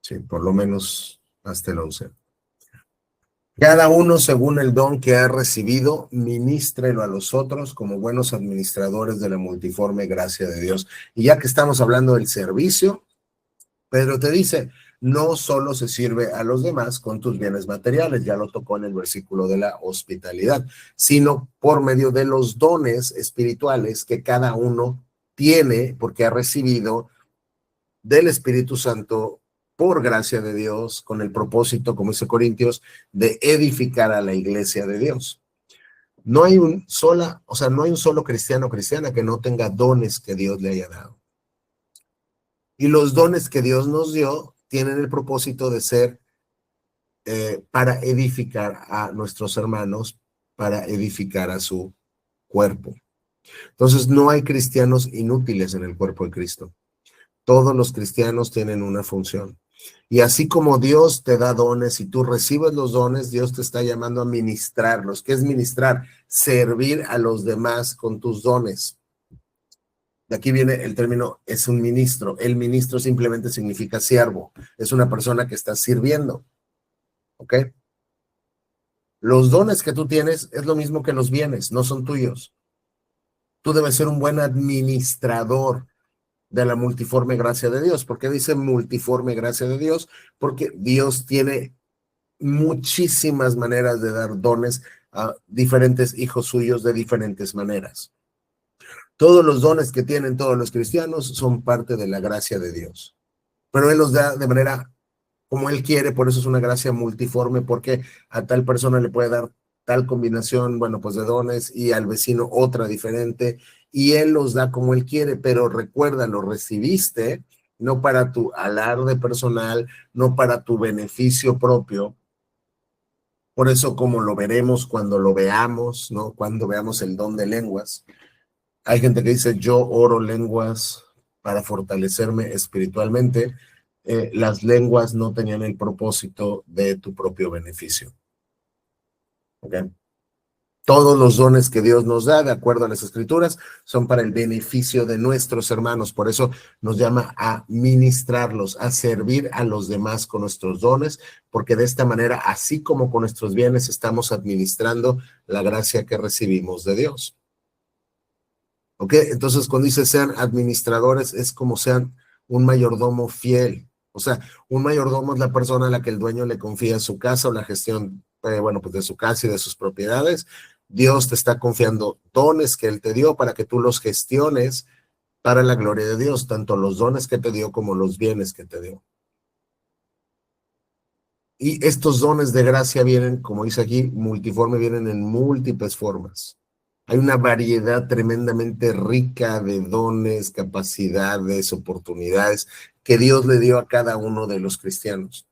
Sí, por lo menos hasta el 11. Cada uno según el don que ha recibido, ministrelo a los otros como buenos administradores de la multiforme gracia de Dios. Y ya que estamos hablando del servicio, Pedro te dice, no solo se sirve a los demás con tus bienes materiales, ya lo tocó en el versículo de la hospitalidad, sino por medio de los dones espirituales que cada uno tiene porque ha recibido del Espíritu Santo por gracia de Dios, con el propósito, como dice Corintios, de edificar a la iglesia de Dios. No hay un solo cristiano o cristiana que no tenga dones que Dios le haya dado. Y los dones que Dios nos dio tienen el propósito de ser para edificar a nuestros hermanos, para edificar a su cuerpo. Entonces, no hay cristianos inútiles en el cuerpo de Cristo. Todos los cristianos tienen una función. Y así como Dios te da dones y tú recibes los dones, Dios te está llamando a ministrarlos. ¿Qué es ministrar? Servir a los demás con tus dones. De aquí viene el término, es un ministro. El ministro simplemente significa siervo. Es una persona que está sirviendo. ¿Ok? Los dones que tú tienes es lo mismo que los bienes, no son tuyos. Tú debes ser un buen administrador de la multiforme gracia de Dios. ¿Por qué dice multiforme gracia de Dios? Porque Dios tiene muchísimas maneras de dar dones a diferentes hijos suyos de diferentes maneras. Todos los dones que tienen todos los cristianos son parte de la gracia de Dios. Pero Él los da de manera como Él quiere, por eso es una gracia multiforme, porque a tal persona le puede dar tal combinación, bueno, pues de dones, y al vecino otra diferente, y Él los da como Él quiere, pero recuerda, lo recibiste no para tu alarde personal, no para tu beneficio propio. Por eso, como lo veremos cuando lo veamos, ¿no? Cuando veamos el don de lenguas. Hay gente que dice, yo oro lenguas para fortalecerme espiritualmente. Las lenguas no tenían el propósito de tu propio beneficio. ¿Okay? Todos los dones que Dios nos da, de acuerdo a las Escrituras, son para el beneficio de nuestros hermanos. Por eso nos llama a ministrarlos, a servir a los demás con nuestros dones, porque de esta manera, así como con nuestros bienes, estamos administrando la gracia que recibimos de Dios. ¿Ok? Entonces, cuando dice sean administradores, es como sean un mayordomo fiel. O sea, un mayordomo es la persona a la que el dueño le confía su casa o la gestión, bueno, pues de su casa y de sus propiedades. Dios te está confiando dones que Él te dio para que tú los gestiones para la gloria de Dios, tanto los dones que te dio como los bienes que te dio. Y estos dones de gracia vienen, como dice aquí, multiforme, vienen en múltiples formas. Hay una variedad tremendamente rica de dones, capacidades, oportunidades que Dios le dio a cada uno de los cristianos.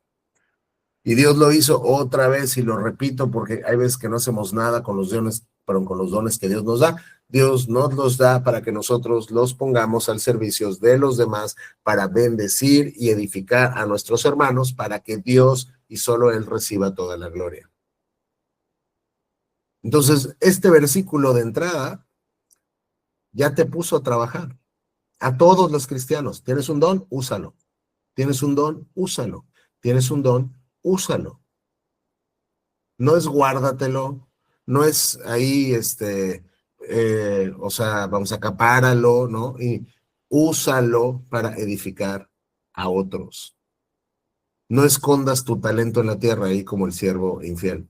Y Dios lo hizo otra vez, y lo repito, porque hay veces que no hacemos nada con los dones, pero con los dones que Dios nos da. Dios nos los da para que nosotros los pongamos al servicio de los demás, para bendecir y edificar a nuestros hermanos, para que Dios y solo Él reciba toda la gloria. Entonces, este versículo de entrada ya te puso a trabajar. A todos los cristianos, ¿tienes un don? Úsalo. ¿Tienes un don? Úsalo. ¿Tienes un don? Úsalo. No es guárdatelo, no es ahí, o sea, vamos, acapáralo, ¿no? Y úsalo para edificar a otros. No escondas tu talento en la tierra ahí como el siervo infiel.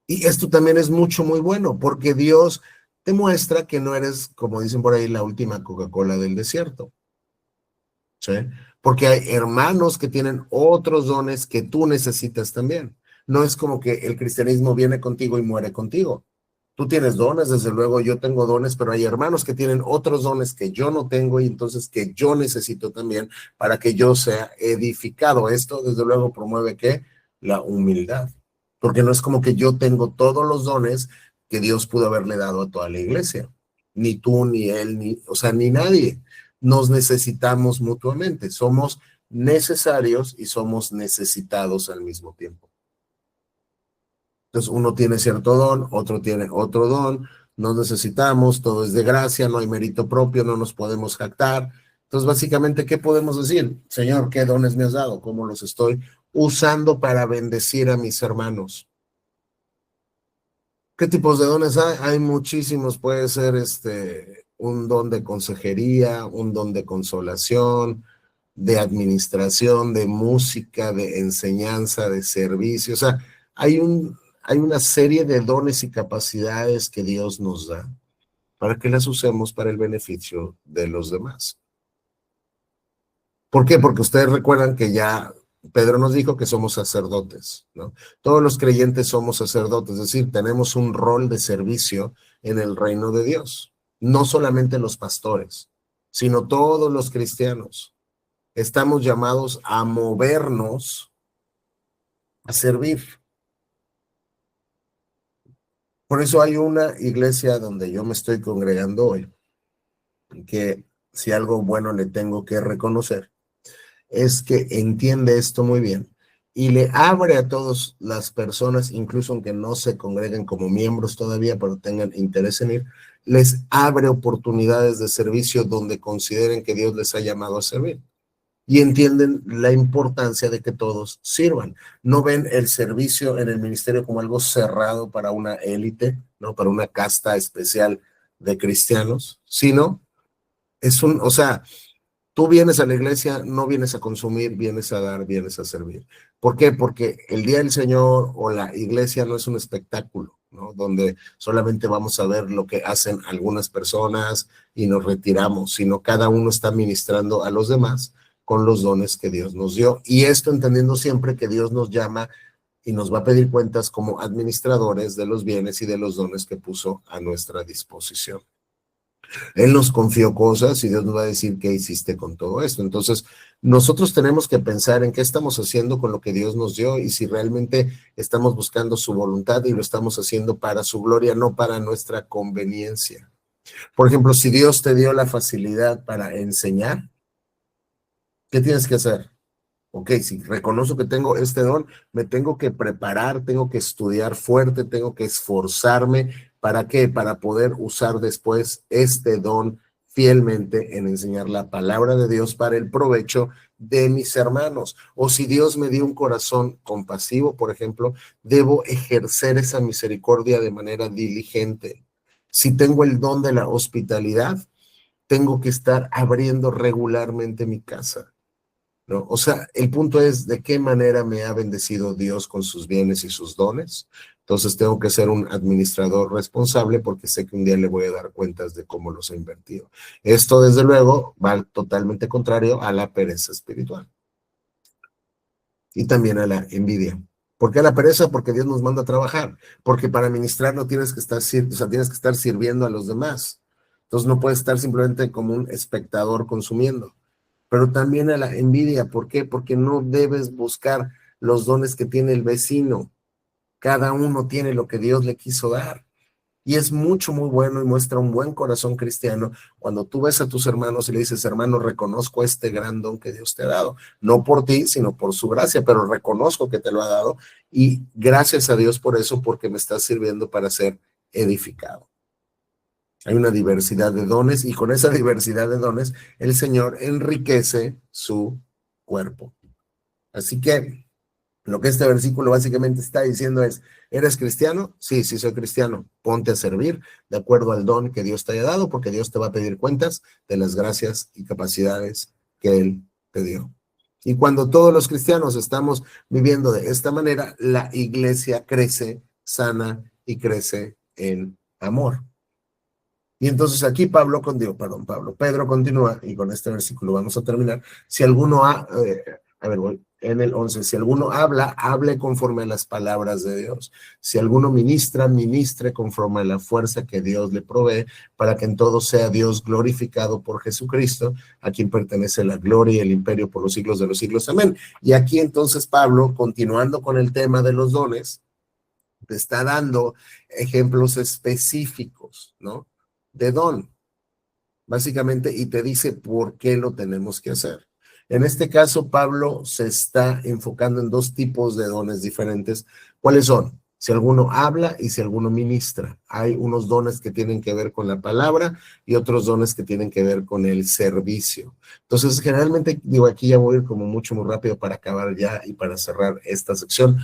Y esto también es muy bueno, porque Dios te muestra que no eres, como dicen por ahí, la última Coca-Cola del desierto. ¿Sí? Porque hay hermanos que tienen otros dones que tú necesitas también. No es como que el cristianismo viene contigo y muere contigo. Tú tienes dones, desde luego yo tengo dones, pero hay hermanos que tienen otros dones que yo no tengo y entonces que yo necesito también para que yo sea edificado. Esto, desde luego, promueve ¿qué? La humildad. Porque no es como que yo tengo todos los dones que Dios pudo haberle dado a toda la iglesia. Ni tú, ni él, ni nadie. Nos necesitamos mutuamente. Somos necesarios y somos necesitados al mismo tiempo. Entonces, uno tiene cierto don, otro tiene otro don, nos necesitamos, todo es de gracia, no hay mérito propio, no nos podemos jactar. Entonces, básicamente, ¿qué podemos decir? Señor, ¿qué dones me has dado? ¿Cómo los estoy usando para bendecir a mis hermanos? ¿Qué tipos de dones hay? Hay muchísimos. Puede ser un don de consejería, un don de consolación, de administración, de música, de enseñanza, de servicio. O sea, hay una serie de dones y capacidades que Dios nos da para que las usemos para el beneficio de los demás. ¿Por qué? Porque ustedes recuerdan que ya Pedro nos dijo que somos sacerdotes, ¿no? Todos los creyentes somos sacerdotes, es decir, tenemos un rol de servicio en el reino de Dios. No solamente los pastores, sino todos los cristianos. Estamos llamados a movernos, a servir. Por eso hay una iglesia donde yo me estoy congregando hoy, que si algo bueno le tengo que reconocer, es que entiende esto muy bien y le abre a todas las personas, incluso aunque no se congreguen como miembros todavía, pero tengan interés en ir, les abre oportunidades de servicio donde consideren que Dios les ha llamado a servir. Y entienden la importancia de que todos sirvan. No ven el servicio en el ministerio como algo cerrado para una élite, ¿no? Para una casta especial de cristianos, sino o sea, tú vienes a la iglesia, no vienes a consumir, vienes a dar, vienes a servir. ¿Por qué? Porque el día del Señor o la iglesia no es un espectáculo. ¿no? Donde solamente vamos a ver lo que hacen algunas personas y nos retiramos, sino cada uno está ministrando a los demás con los dones que Dios nos dio. Y esto entendiendo siempre que Dios nos llama y nos va a pedir cuentas como administradores de los bienes y de los dones que puso a nuestra disposición. Él nos confió cosas y Dios nos va a decir qué hiciste con todo esto. Entonces, nosotros tenemos que pensar en qué estamos haciendo con lo que Dios nos dio y si realmente estamos buscando su voluntad y lo estamos haciendo para su gloria, no para nuestra conveniencia. Por ejemplo, si Dios te dio la facilidad para enseñar, ¿qué tienes que hacer? Ok, si reconozco que tengo este don, me tengo que preparar, tengo que estudiar fuerte, tengo que esforzarme. ¿Para qué? Para poder usar después este don fielmente en enseñar la palabra de Dios para el provecho de mis hermanos. O si Dios me dio un corazón compasivo, por ejemplo, debo ejercer esa misericordia de manera diligente. Si tengo el don de la hospitalidad, tengo que estar abriendo regularmente mi casa, ¿no? O sea, el punto es de qué manera me ha bendecido Dios con sus bienes y sus dones. Entonces tengo que ser un administrador responsable porque sé que un día le voy a dar cuentas de cómo los he invertido. Esto, desde luego, va totalmente contrario a la pereza espiritual y también a la envidia. ¿Por qué la pereza? Porque Dios nos manda a trabajar, porque para ministrar no tienes que estar, o sea, tienes que estar sirviendo a los demás. Entonces no puedes estar simplemente como un espectador consumiendo. Pero también a la envidia. ¿Por qué? Porque no debes buscar los dones que tiene el vecino. Cada uno tiene lo que Dios le quiso dar. Y es mucho, muy bueno y muestra un buen corazón cristiano cuando tú ves a tus hermanos y le dices, hermano, reconozco este gran don que Dios te ha dado. No por ti, sino por su gracia, pero reconozco que te lo ha dado y gracias a Dios por eso, porque me estás sirviendo para ser edificado. Hay una diversidad de dones y con esa diversidad de dones el Señor enriquece su cuerpo. Así que lo que este versículo básicamente está diciendo es, ¿eres cristiano? Sí, sí soy cristiano. Ponte a servir de acuerdo al don que Dios te haya dado, porque Dios te va a pedir cuentas de las gracias y capacidades que Él te dio. Y cuando todos los cristianos estamos viviendo de esta manera, la iglesia crece, sana y crece en amor. Y entonces aquí Pedro continúa, y con este versículo vamos a terminar. Si alguno en el 11, si alguno habla, hable conforme a las palabras de Dios. Si alguno ministra, ministre conforme a la fuerza que Dios le provee, para que en todo sea Dios glorificado por Jesucristo, a quien pertenece la gloria y el imperio por los siglos de los siglos. Amén. Y aquí entonces Pablo, continuando con el tema de los dones, te está dando ejemplos específicos, ¿no? De don, básicamente, y te dice por qué lo tenemos que hacer. En este caso, Pablo se está enfocando en dos tipos de dones diferentes. ¿Cuáles son? Si alguno habla y si alguno ministra. Hay unos dones que tienen que ver con la palabra y otros dones que tienen que ver con el servicio. Entonces, generalmente, digo, aquí ya voy a ir como mucho, muy rápido para acabar ya y para cerrar esta sección.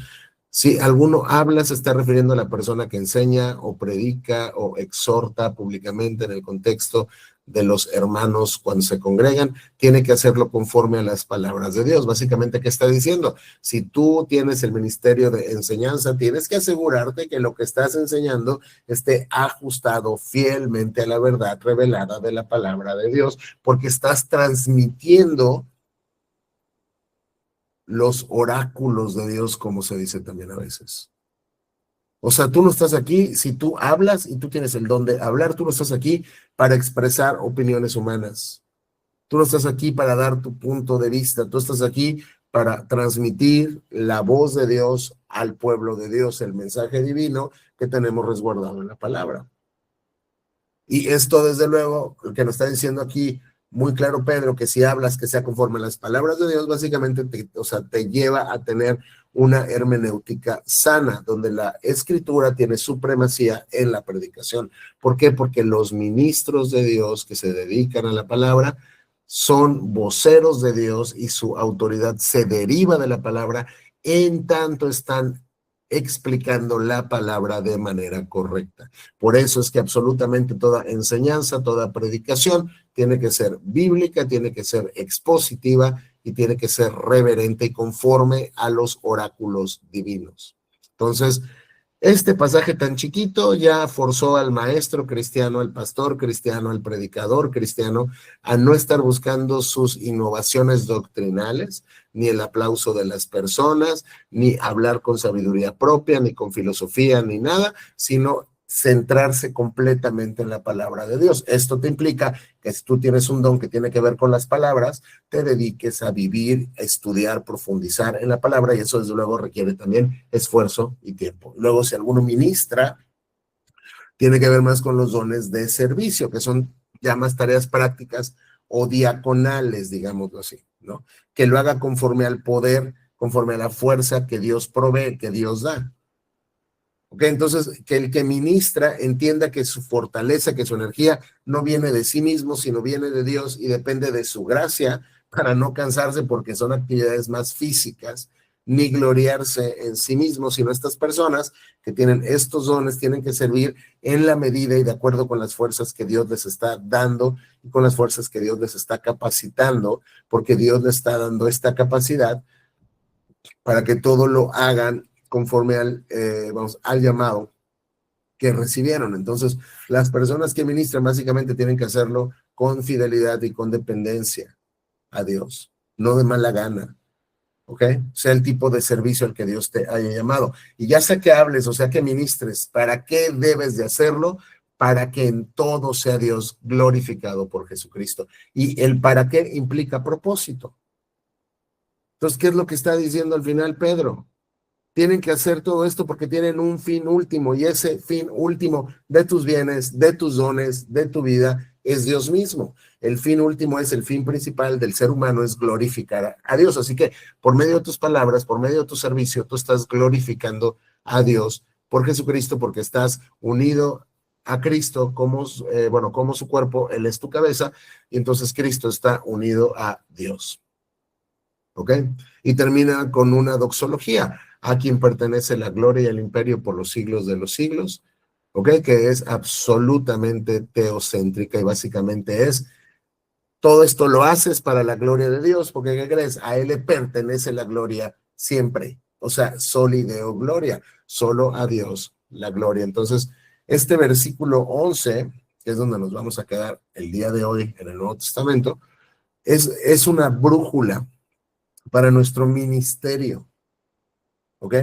Si alguno habla, se está refiriendo a la persona que enseña o predica o exhorta públicamente en el contexto de los hermanos cuando se congregan, tiene que hacerlo conforme a las palabras de Dios. Básicamente, ¿qué está diciendo? Si tú tienes el ministerio de enseñanza, tienes que asegurarte que lo que estás enseñando esté ajustado fielmente a la verdad revelada de la palabra de Dios, porque estás transmitiendo los oráculos de Dios, como se dice también a veces. O sea, tú no estás aquí, si tú hablas y tú tienes el don de hablar, tú no estás aquí para expresar opiniones humanas. Tú no estás aquí para dar tu punto de vista, tú estás aquí para transmitir la voz de Dios al pueblo de Dios, el mensaje divino que tenemos resguardado en la palabra. Y esto, desde luego, lo que nos está diciendo aquí muy claro Pedro, que si hablas que sea conforme a las palabras de Dios, básicamente te lleva a tener una hermenéutica sana, donde la escritura tiene supremacía en la predicación. ¿Por qué? Porque los ministros de Dios que se dedican a la palabra son voceros de Dios y su autoridad se deriva de la palabra, en tanto están explicando la palabra de manera correcta. Por eso es que absolutamente toda enseñanza, toda predicación tiene que ser bíblica, tiene que ser expositiva y tiene que ser reverente y conforme a los oráculos divinos. Entonces, Este pasaje tan chiquito ya forzó al maestro cristiano, al pastor cristiano, al predicador cristiano a no estar buscando sus innovaciones doctrinales, ni el aplauso de las personas, ni hablar con sabiduría propia, ni con filosofía, ni nada, sino centrarse completamente en la palabra de Dios. Esto te implica que si tú tienes un don que tiene que ver con las palabras, te dediques a vivir, a estudiar, profundizar en la palabra, y eso desde luego requiere también esfuerzo y tiempo. Luego, si alguno ministra, tiene que ver más con los dones de servicio, que son ya más tareas prácticas o diaconales, digámoslo así, ¿no? Que lo haga conforme al poder, conforme a la fuerza que Dios provee, que Dios da. ¿Ok? Entonces, que el que ministra entienda que su fortaleza, que su energía no viene de sí mismo, sino viene de Dios y depende de su gracia, para no cansarse porque son actividades más físicas, ni gloriarse en sí mismo, sino estas personas que tienen estos dones tienen que servir en la medida y de acuerdo con las fuerzas que Dios les está dando y con las fuerzas que Dios les está capacitando, porque Dios les está dando esta capacidad para que todo lo hagan conforme al llamado que recibieron. Entonces, las personas que ministran básicamente tienen que hacerlo con fidelidad y con dependencia a Dios, no de mala gana, ¿ok? Sea el tipo de servicio al que Dios te haya llamado. Y ya sea que hables o sea que ministres, ¿para qué debes de hacerlo? Para que en todo sea Dios glorificado por Jesucristo. Y el para qué implica propósito. Entonces, ¿qué es lo que está diciendo al final Pedro? Tienen que hacer todo esto porque tienen un fin último, y ese fin último de tus bienes, de tus dones, de tu vida, es Dios mismo. El fin último es el fin principal del ser humano, es glorificar a Dios. Así que por medio de tus palabras, por medio de tu servicio, tú estás glorificando a Dios por Jesucristo, porque estás unido a Cristo como su cuerpo, Él es tu cabeza, y entonces Cristo está unido a Dios. ¿Ok? Y termina con una doxología: a quien pertenece la gloria y el imperio por los siglos de los siglos, ¿ok? Que es absolutamente teocéntrica y básicamente es, todo esto lo haces para la gloria de Dios, porque ¿qué crees? A Él le pertenece la gloria siempre, o sea, soli Deo gloria, solo a Dios la gloria. Entonces, este versículo 11, que es donde nos vamos a quedar el día de hoy en el Nuevo Testamento, es una brújula para nuestro ministerio. ¿Ok?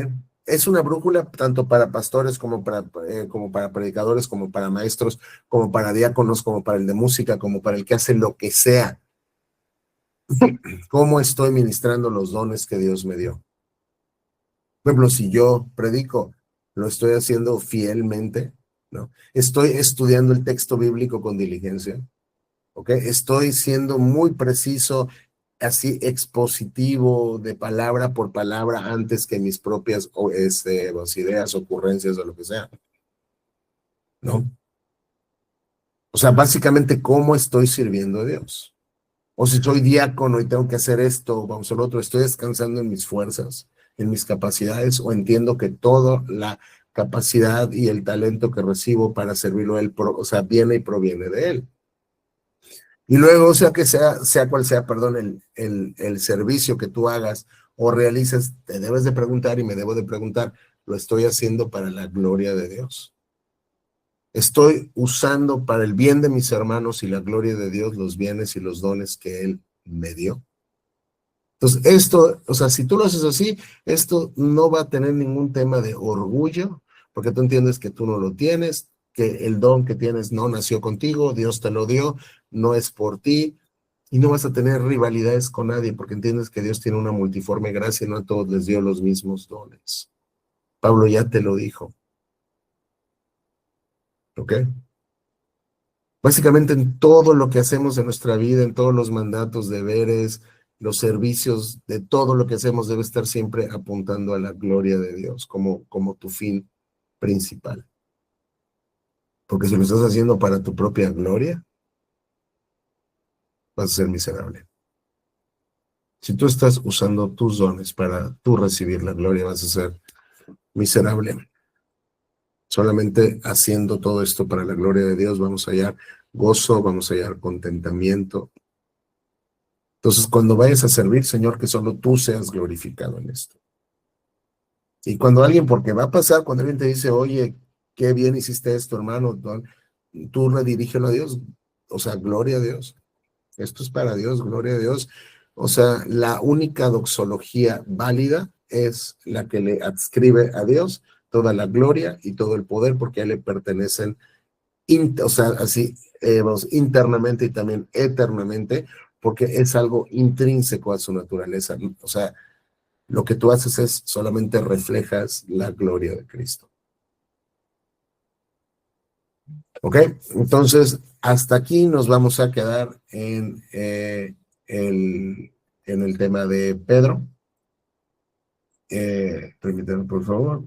Es una brújula tanto para pastores como para predicadores, como para maestros, como para diáconos, como para el de música, como para el que hace lo que sea. ¿Cómo estoy ministrando los dones que Dios me dio? Por ejemplo, si yo predico, ¿lo estoy haciendo fielmente? ¿No? ¿Estoy estudiando el texto bíblico con diligencia? ¿Ok? ¿Estoy siendo muy preciso, así expositivo de palabra por palabra antes que mis propias ideas, ocurrencias o lo que sea? ¿No? O sea, básicamente, ¿cómo estoy sirviendo a Dios? O si soy diácono y tengo que hacer esto, vamos al otro, ¿estoy descansando en mis fuerzas, en mis capacidades, o entiendo que toda la capacidad y el talento que recibo para servirlo a Él, viene y proviene de Él? Y luego, sea cual sea, el servicio que tú hagas o realices, te debes de preguntar y me debo de preguntar, ¿lo estoy haciendo para la gloria de Dios? ¿Estoy usando para el bien de mis hermanos y la gloria de Dios los bienes y los dones que Él me dio? Entonces, esto, si tú lo haces así, esto no va a tener ningún tema de orgullo, porque tú entiendes que tú no lo tienes, que el don que tienes no nació contigo, Dios te lo dio, no es por ti, y no vas a tener rivalidades con nadie, porque entiendes que Dios tiene una multiforme gracia y no a todos les dio los mismos dones. Pablo ya te lo dijo. ¿Ok? Básicamente en todo lo que hacemos en nuestra vida, en todos los mandatos, deberes, los servicios, de todo lo que hacemos debe estar siempre apuntando a la gloria de Dios como tu fin principal. Porque si lo estás haciendo para tu propia gloria, vas a ser miserable. Si tú estás usando tus dones para tú recibir la gloria, vas a ser miserable. Solamente haciendo todo esto para la gloria de Dios vamos a hallar gozo, vamos a hallar contentamiento. Entonces, cuando vayas a servir, Señor, que solo tú seas glorificado en esto. Y cuando alguien, porque va a pasar, cuando alguien te dice, oye, qué bien hiciste esto, hermano, tú redirígelo a Dios. O sea, gloria a Dios. Esto es para Dios, gloria a Dios. O sea, la única doxología válida es la que le adscribe a Dios toda la gloria y todo el poder, porque a él le pertenecen, o sea, así, vamos, internamente y también eternamente, porque es algo intrínseco a su naturaleza. O sea, lo que tú haces es solamente reflejas la gloria de Cristo. ¿Ok? Entonces, hasta aquí nos vamos a quedar en el tema de Pedro. Permítanme, por favor.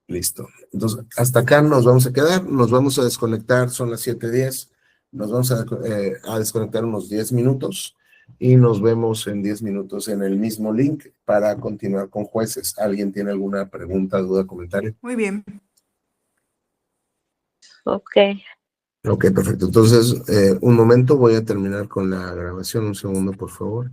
Listo. Entonces, hasta acá nos vamos a quedar, nos vamos a desconectar, son las 7:10, nos vamos a desconectar unos 10 minutos y nos vemos en 10 minutos en el mismo link para continuar con jueces. ¿Alguien tiene alguna pregunta, duda, comentario? Muy bien. Ok. Ok, perfecto. Entonces, un momento, voy a terminar con la grabación, un segundo, por favor.